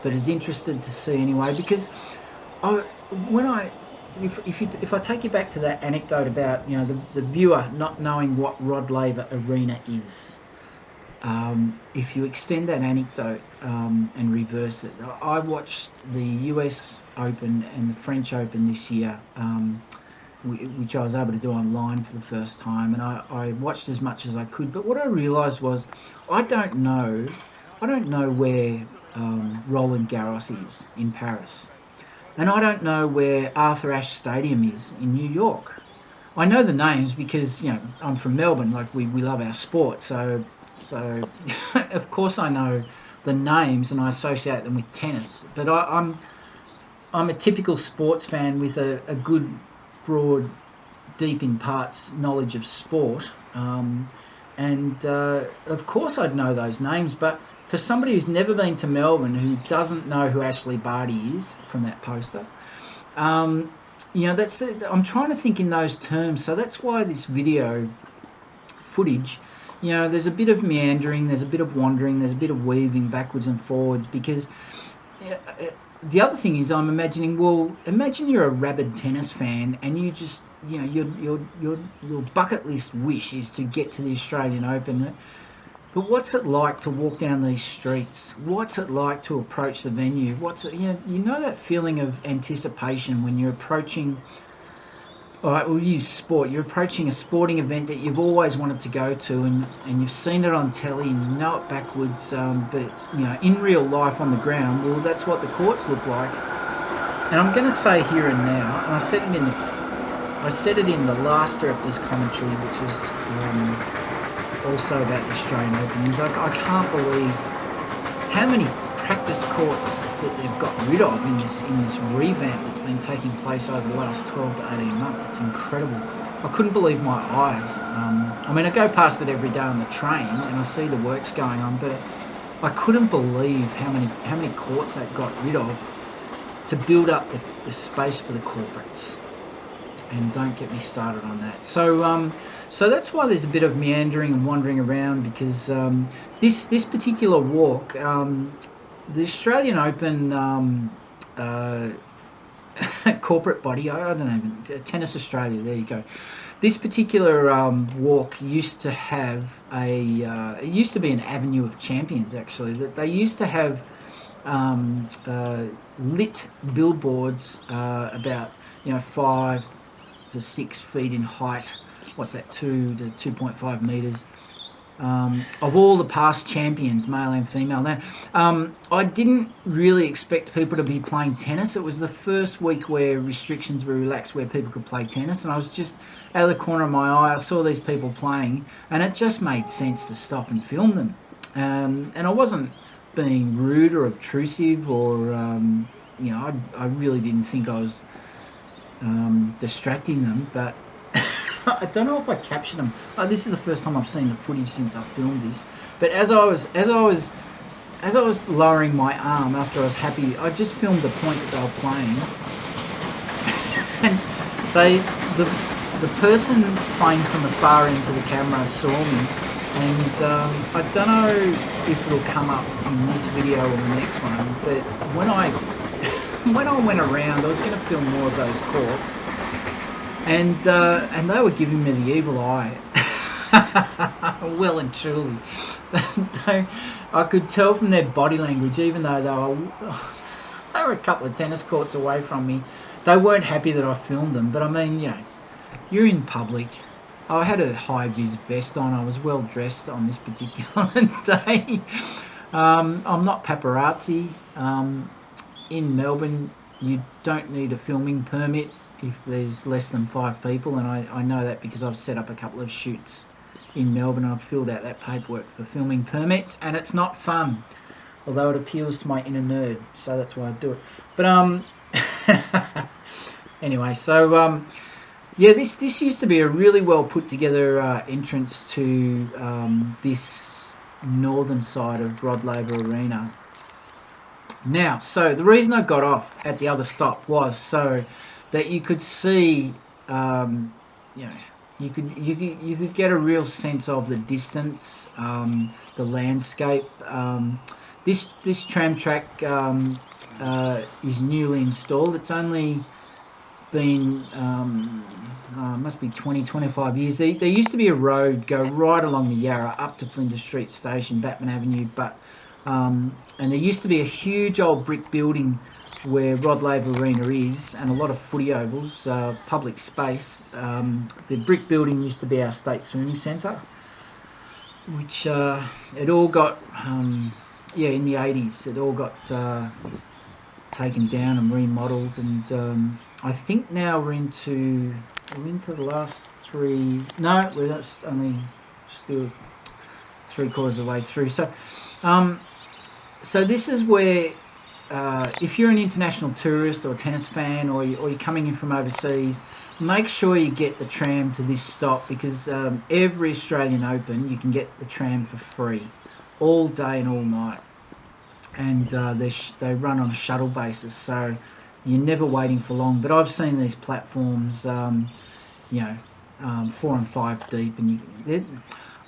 [SPEAKER 1] but is interested to see anyway. Because if I take you back to that anecdote about the viewer not knowing what Rod Laver Arena is, if you extend that anecdote and reverse it, I watched the US Open and the French Open this year, which I was able to do online for the first time, and I watched as much as I could. But what I realised was I don't know where Roland Garros is in Paris, and I don't know where Arthur Ashe Stadium is in New York. I know the names because I'm from Melbourne. Like we love our sport, so of course I know the names and I associate them with tennis. But I'm a typical sports fan with a good, broad, deep in parts knowledge of sport, and of course I'd know those names. But for somebody who's never been to Melbourne, who doesn't know who Ashley Barty is from that poster, I'm trying to think in those terms. So that's why this video footage, there's a bit of meandering, there's a bit of wandering, there's a bit of weaving backwards and forwards, because the other thing is I'm imagining, imagine you're a rabid tennis fan and you just, your bucket list wish is to get to the Australian Open. But what's it like to walk down these streets? What's it like to approach the venue? You know that feeling of anticipation when you're approaching. All right, we'll use sport. You're approaching a sporting event that you've always wanted to go to, and you've seen it on telly and you know it backwards. But in real life on the ground, well, that's what the courts look like. And I'm going to say here and now, and I said it in the last director's commentary, which is also about the Australian Open. Is I can't believe how many practice courts that they've got rid of in this revamp that's been taking place over the last 12 to 18 months. It's incredible. I couldn't believe my eyes. I go past it every day on the train and I see the works going on, but I couldn't believe how many courts that got rid of to build up the space for the corporates. And don't get me started on that. So that's why there's a bit of meandering and wandering around, because this particular walk, the Australian Open corporate body, I don't know, Tennis Australia, there you go. This particular walk used to have it used to be an avenue of champions, actually. That they used to have lit billboards about 5 to 6 feet in height. What's that, 2 to 2.5 meters? Of all the past champions, male and female. Now, I didn't really expect people to be playing tennis. It was the first week where restrictions were relaxed, where people could play tennis, and I was just out of the corner of my eye, I saw these people playing, and it just made sense to stop and film them. And I wasn't being rude or obtrusive, or I really didn't think I was distracting them, but I don't know if I captured them. This is the first time I've seen the footage since I filmed this. But as I was lowering my arm after I was happy, I just filmed the point that they were playing, and the person playing from the far end to the camera saw me, and I don't know if it'll come up in this video or the next one, but when I went around, I was going to film more of those courts, and they were giving me the evil eye. Well and truly. I could tell from their body language, even though they were a couple of tennis courts away from me, they weren't happy that I filmed them. But I mean, you're in public. I had a high-vis vest on. I was well dressed on this particular day. I'm not paparazzi. In Melbourne, you don't need a filming permit if there's less than 5 people, and I know that because I've set up a couple of shoots in Melbourne. I've filled out that paperwork for filming permits, and it's not fun, although it appeals to my inner nerd, so that's why I do it. But anyway, so this used to be a really well put together entrance to this northern side of Laver Arena. Now, so the reason I got off at the other stop was so that you could see, you could get a real sense of the distance, the landscape. This tram track is newly installed. It's only been must be 20-25 years. There used to be a road go right along the Yarra up to Flinders Street Station, Batman Avenue, but and there used to be a huge old brick building where Laver Arena is, and a lot of footy ovals, public space. The brick building used to be our state swimming centre, which it all got in the 80s. It all got taken down and remodelled, and I think now we're into the last 3. No, we're only still 3/4 of the way through. So this is where, if you're an international tourist or tennis fan, or you're coming in from overseas, make sure you get the tram to this stop, because every Australian Open you can get the tram for free, all day and all night, and they run on a shuttle basis, so you're never waiting for long. But I've seen these platforms, 4 and 5 deep, and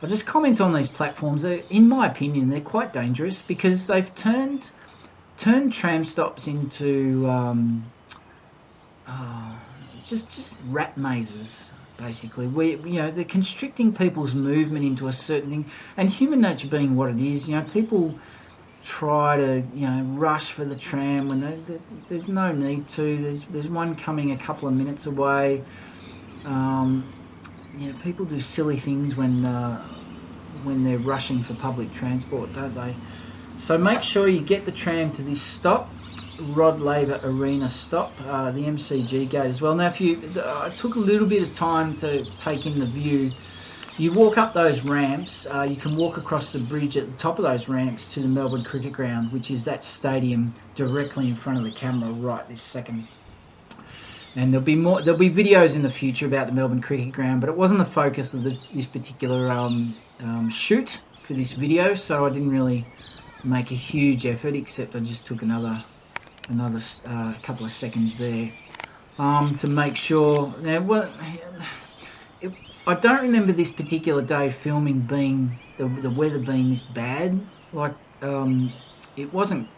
[SPEAKER 1] I'll just comment on these platforms. In my opinion, they're quite dangerous, because they've turned tram stops into just rat mazes, basically. They're constricting people's movement into a certain thing, and human nature being what it is, people try to, rush for the tram when there's no need to. There's one coming a couple of minutes away. People do silly things when they're rushing for public transport, don't they? So make sure you get the tram to this stop, Rod Laver Arena stop, the MCG gate as well. Now, I took a little bit of time to take in the view. You walk up those ramps, you can walk across the bridge at the top of those ramps to the Melbourne Cricket Ground, which is that stadium directly in front of the camera right this second. And there'll be videos in the future about the Melbourne Cricket Ground, but it wasn't the focus of this particular shoot for this video, so I didn't really make a huge effort, except I just took another couple of seconds there to make sure. Now, I don't remember this particular day filming being the weather being this bad. Like it wasn't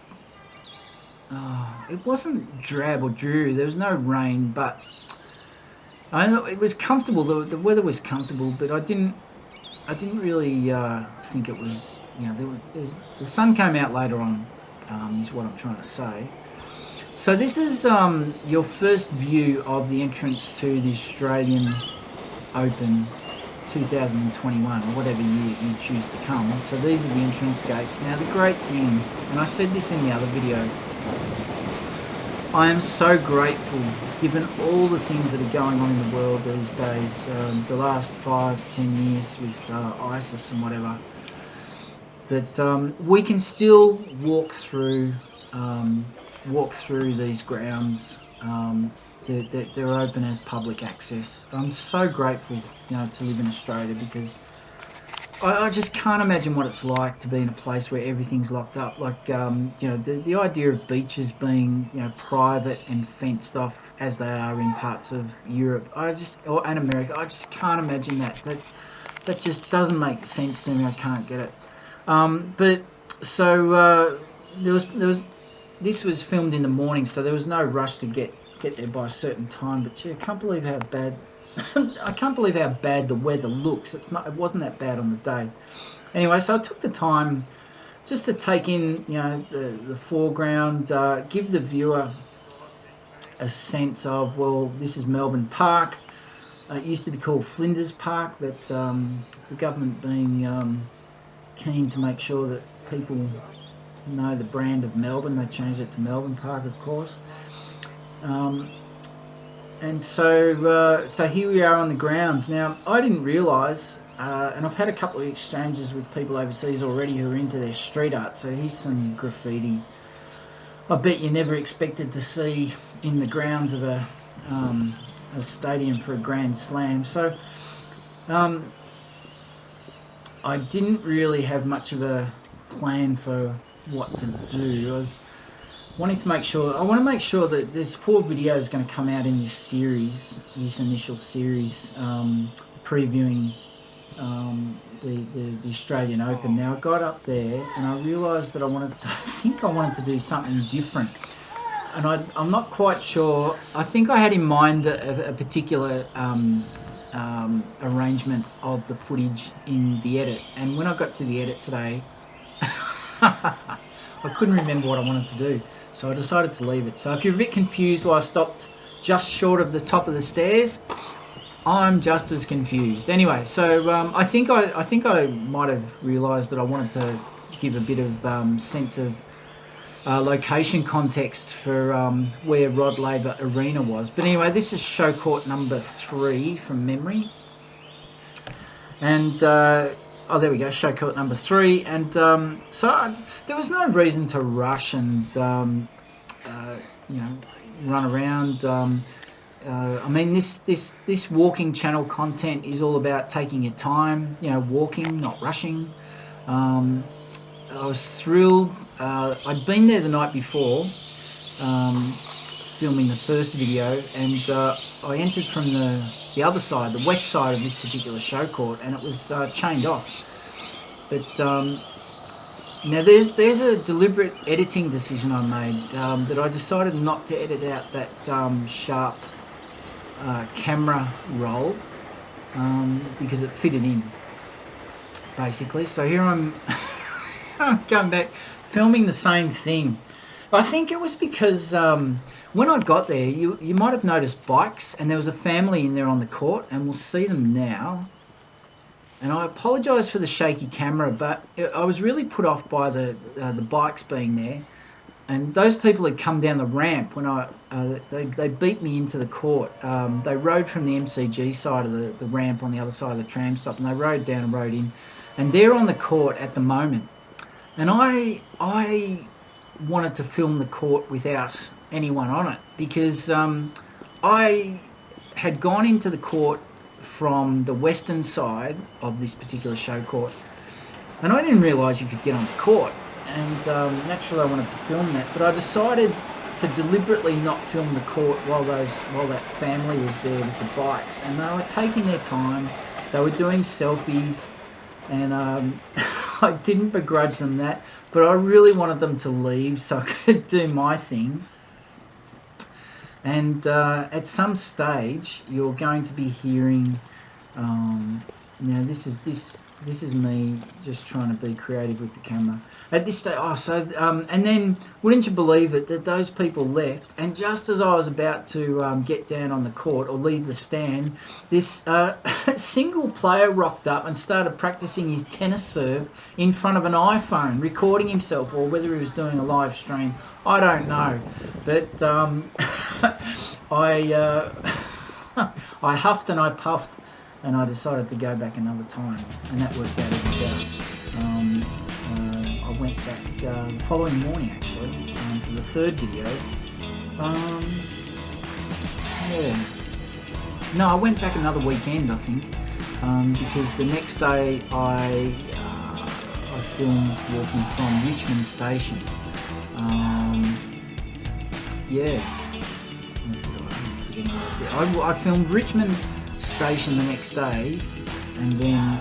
[SPEAKER 1] drab or dreary. There was no rain, but I know it was comfortable. The weather was comfortable, but I didn't really think it was. The sun came out later on. Is what I'm trying to say. So this is your first view of the entrance to the Australian Open 2021, or whatever year you choose to come. So these are the entrance gates. Now the great thing, and I said this in the other video, I am so grateful, given all the things that are going on in the world these days, the last 5 to 10 years with ISIS and whatever, that we can still walk through these grounds. They're open as public access. I'm so grateful, to live in Australia, because I just can't imagine what it's like to be in a place where everything's locked up. Like, the idea of beaches being, private and fenced off as they are in parts of Europe, and America, I just can't imagine that. That just doesn't make sense to me. I can't get it. This was filmed in the morning, so there was no rush to get there by a certain time. But I can't believe how bad the weather looks. It wasn't that bad on the day. Anyway, so I took the time just to take in, the foreground, give the viewer a sense of, well, this is Melbourne Park. It used to be called Flinders Park, but the government being keen to make sure that people know the brand of Melbourne, they changed it to Melbourne Park, of course. And so here we are on the grounds. Now, I didn't realise, and I've had a couple of exchanges with people overseas already who are into their street art, so here's some graffiti I bet you never expected to see in the grounds of a stadium for a Grand Slam. So I didn't really have much of a plan for what to do. I was wanting to make sure, that there's 4 videos going to come out in this series, this initial series, previewing the Australian Open. Now I got up there and I realised that I wanted to do something different, and I'm not quite sure. I think I had in mind a particular arrangement of the footage in the edit, and when I got to the edit today, I couldn't remember what I wanted to do, so I decided to leave it. So if you're a bit confused why I stopped just short of the top of the stairs, I'm just as confused. Anyway, so I think I might have realised that I wanted to give a bit of sense of location context for where Rod Laver Arena was. But anyway, this is show court number 3 from memory. And oh, there we go, show court number 3. And so there was no reason to rush and run around. I mean, this walking channel content is all about taking your time, walking, not rushing. I was thrilled. I'd been there the night before, filming the first video, and I entered from the other side, the west side of this particular show court, and it was chained off. But now there's a deliberate editing decision I made, that I decided not to edit out that sharp camera roll, because it fitted in, basically. So here I'm, I'm going back, filming the same thing. I think it was because when I got there, you might have noticed bikes, and there was a family in there on the court, and we'll see them now. And I apologise for the shaky camera, but I was really put off by the bikes being there. And those people had come down the ramp when they beat me into the court. They rode from the MCG side of the ramp on the other side of the tram stop, and they rode down and rode in. And they're on the court at the moment. And I wanted to film the court without anyone on it, because I had gone into the court from the western side of this particular show court, and I didn't realise you could get on the court, and naturally I wanted to film that, but I decided to deliberately not film the court while that family was there with the bikes, and they were taking their time, they were doing selfies, and I didn't begrudge them that, but I really wanted them to leave so I could do my thing. And at some stage you're going to be hearing, this is me just trying to be creative with the camera. At this stage, and then wouldn't you believe it that those people left, and just as I was about to get down on the court or leave the stand, this single player rocked up and started practicing his tennis serve in front of an iPhone, recording himself, or whether he was doing a live stream, I don't know. But I huffed and I puffed, and I decided to go back another time, and that worked out even better. I went back the following morning, actually, for the third video. No, I went back another weekend, I think, because the next day I filmed walking from Richmond Station. I filmed Richmond Station the next day, and then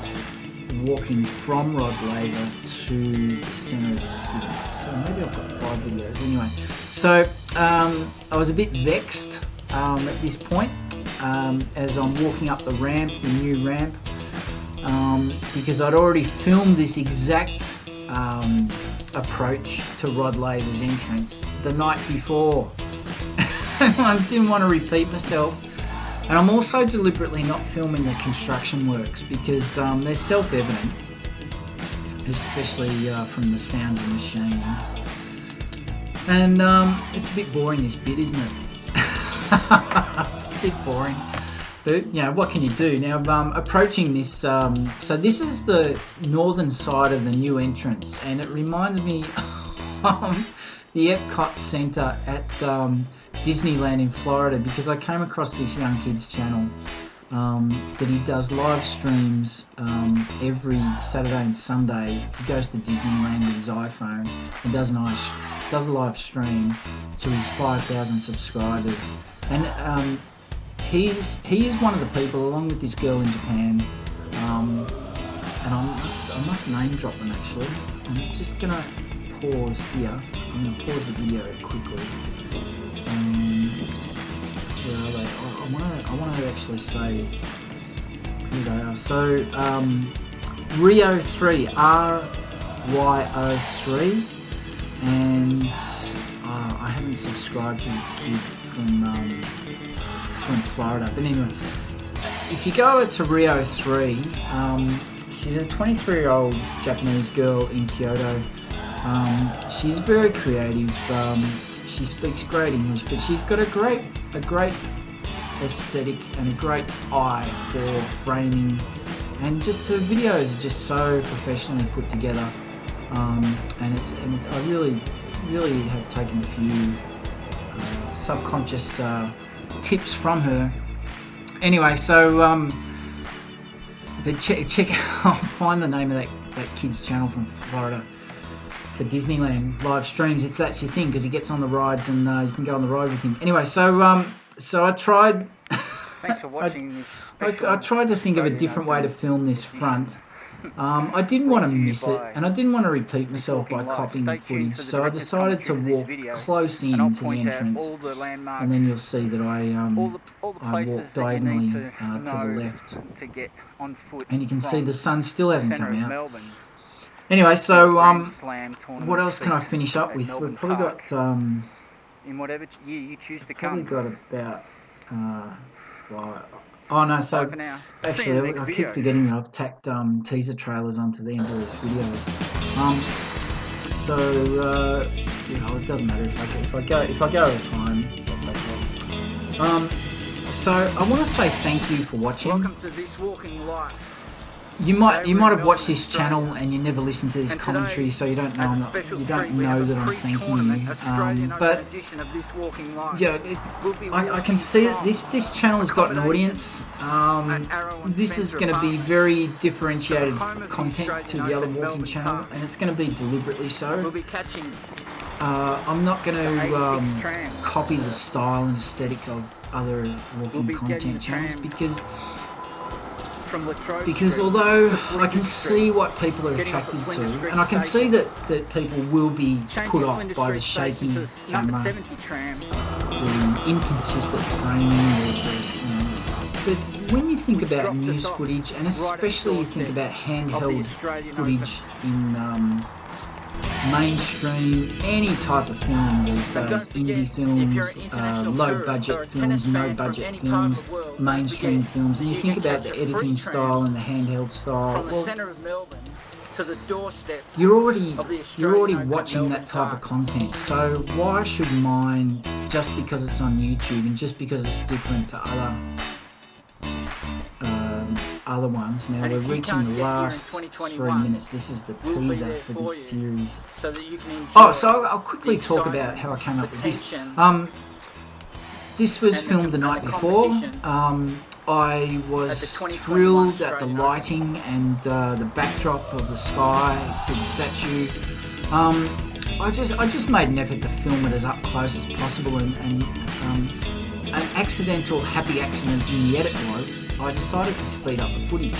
[SPEAKER 1] walking from Laver to the centre of the city. So maybe I've got 5 videos. Anyway, so I was a bit vexed at this point as I'm walking up the ramp, the new ramp, because I'd already filmed this exact approach to Rod Laver's entrance the night before. I didn't want to repeat myself. And I'm also deliberately not filming the construction works because they're self-evident, especially from the sound of the machines. And it's a bit boring, this bit, isn't it? It's a bit boring. But, what can you do? Now, approaching this, so this is the northern side of the new entrance, and it reminds me of the Epcot Centre at Disneyland in Florida, because I came across this young kid's channel that he does live streams every Saturday and Sunday. He goes to Disneyland with his iPhone and does a live stream to his 5,000 subscribers, and he is one of the people, along with this girl in Japan, and I must name drop them actually. I'm just gonna pause here. I'm gonna pause the video quickly. Where are they? I want to actually say who they are. So Rio3, RYO3, and I haven't subscribed to this kid from Florida. But anyway, if you go over to Rio3, she's a 23-year-old Japanese girl in Kyoto. She's very creative. She speaks great English, but she's got a great aesthetic and a great eye for framing, and just her videos are just so professionally put together. And I really have taken a few subconscious tips from her. Anyway, so but check out, find the name of that kid's channel from Florida for Disneyland live streams. If that's your thing, because he gets on the rides and you can go on the ride with him. Anyway, so I tried.
[SPEAKER 2] Thanks for watching.
[SPEAKER 1] I tried to think of a different way to film this front, I didn't want to miss it, and I didn't want to repeat myself by copying the footage, so I decided to walk close in to the entrance, and then you'll see that I walk diagonally to the left, and you can see the sun still hasn't come out. Anyway, so what else can I finish up with? We've probably got
[SPEAKER 2] in whatever year you choose to
[SPEAKER 1] probably
[SPEAKER 2] come.
[SPEAKER 1] got about right. Oh no, so actually I keep forgetting that I've tacked teaser trailers onto the end of these videos. So you know, it doesn't matter if I go over time, that's okay. So I want to say thank you for watching.
[SPEAKER 2] Welcome to This Walking Life.
[SPEAKER 1] You might have watched this channel and you never listened to this commentary, so you don't know that I'm thanking you. But yeah, I can see that this channel has got an audience. This is going to be very differentiated content to the other walking channel, and it's going to be deliberately so. I'm not going to copy the style and aesthetic of other walking content channels because although I can see what people are attracted to, and I can see that people will be put off by the shaky camera, the inconsistent framing, but when you think about news footage, and especially you think about handheld footage in mainstream, any type of film these days, indie films, low budget films, no budget films, mainstream films, and you think about the editing style and the handheld style, well, you're already watching that type of content, so why should mine, just because it's on YouTube and just because it's different to other ones. Now we're reaching the last 3 minutes. This is the teaser for this series. So I'll quickly talk about how I came up with this. This was filmed the night before. I was thrilled at the lighting and the backdrop of the sky to the statue. I just made an effort to film it as up close as possible, and an accidental happy accident in the edit was I decided to speed up the footage,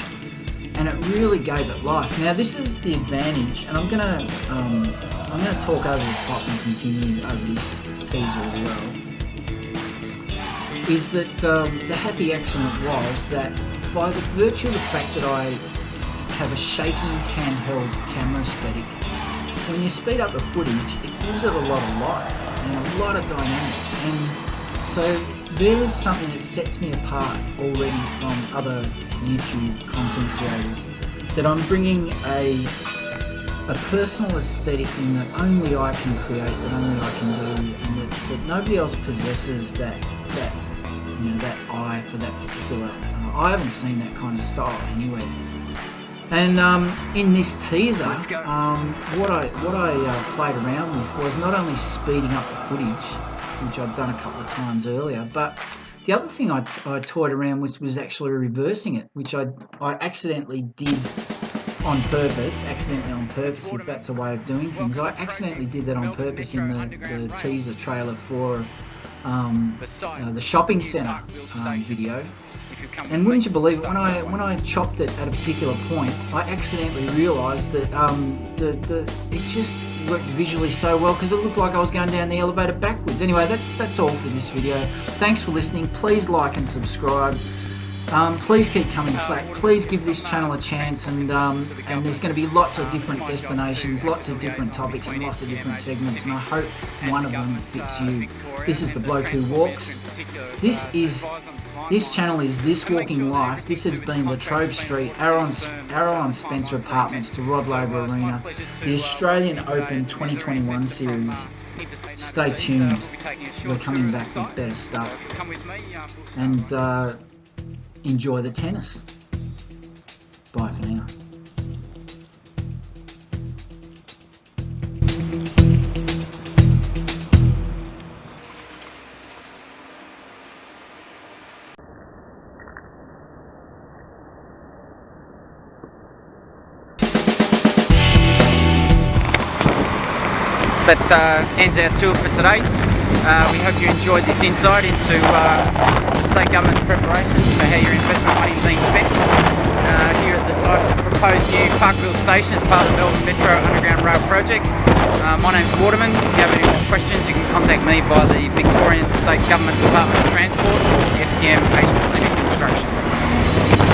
[SPEAKER 1] and it really gave it life. Now this is the advantage, and I'm gonna talk over the top and continue over this teaser as well. Is that the happy accident was that by the virtue of the fact that I have a shaky handheld camera aesthetic, when you speed up the footage, it gives it a lot of life and a lot of dynamic, and so there's something that sets me apart already from other YouTube content creators, that I'm bringing a personal aesthetic in that only I can create, that only I can do, and that nobody else possesses that eye for that particular. I haven't seen that kind of style anywhere. And in this teaser, what I played around with was not only speeding up the footage, which I'd done a couple of times earlier, but the other thing I toyed around with was actually reversing it, which I accidentally did on purpose, if that's a way of doing things. I accidentally did that on purpose in the teaser trailer for the shopping centre video. And wouldn't you believe it, when I chopped it at a particular point, I accidentally realised that it just worked visually so well, because it looked like I was going down the elevator backwards. Anyway, that's all for this video. Thanks for listening. Please like and subscribe. Please keep coming back. Please give this channel a chance, and there's going to be lots of different destinations, lots of different topics, and lots of different segments, and I hope one of them fits you. This is the Bloke Who Walks. This channel is This Walking Life. This has been Latrobe Street, Arrow Spencer Apartments to Rod Laver Arena, the Australian Open 2021 series. Stay tuned. We're coming back with better stuff. And enjoy the tennis. Bye for now.
[SPEAKER 2] That ends our tour for today. We hope you enjoyed this insight into state government's preparations for how your investment money is being spent here at the a proposed new Parkville station as part of the Melbourne Metro Underground Rail project. My name's Waterman. If you have any more questions, you can contact me via the Victorian State Government Department of Transport or FTM Agent Construction.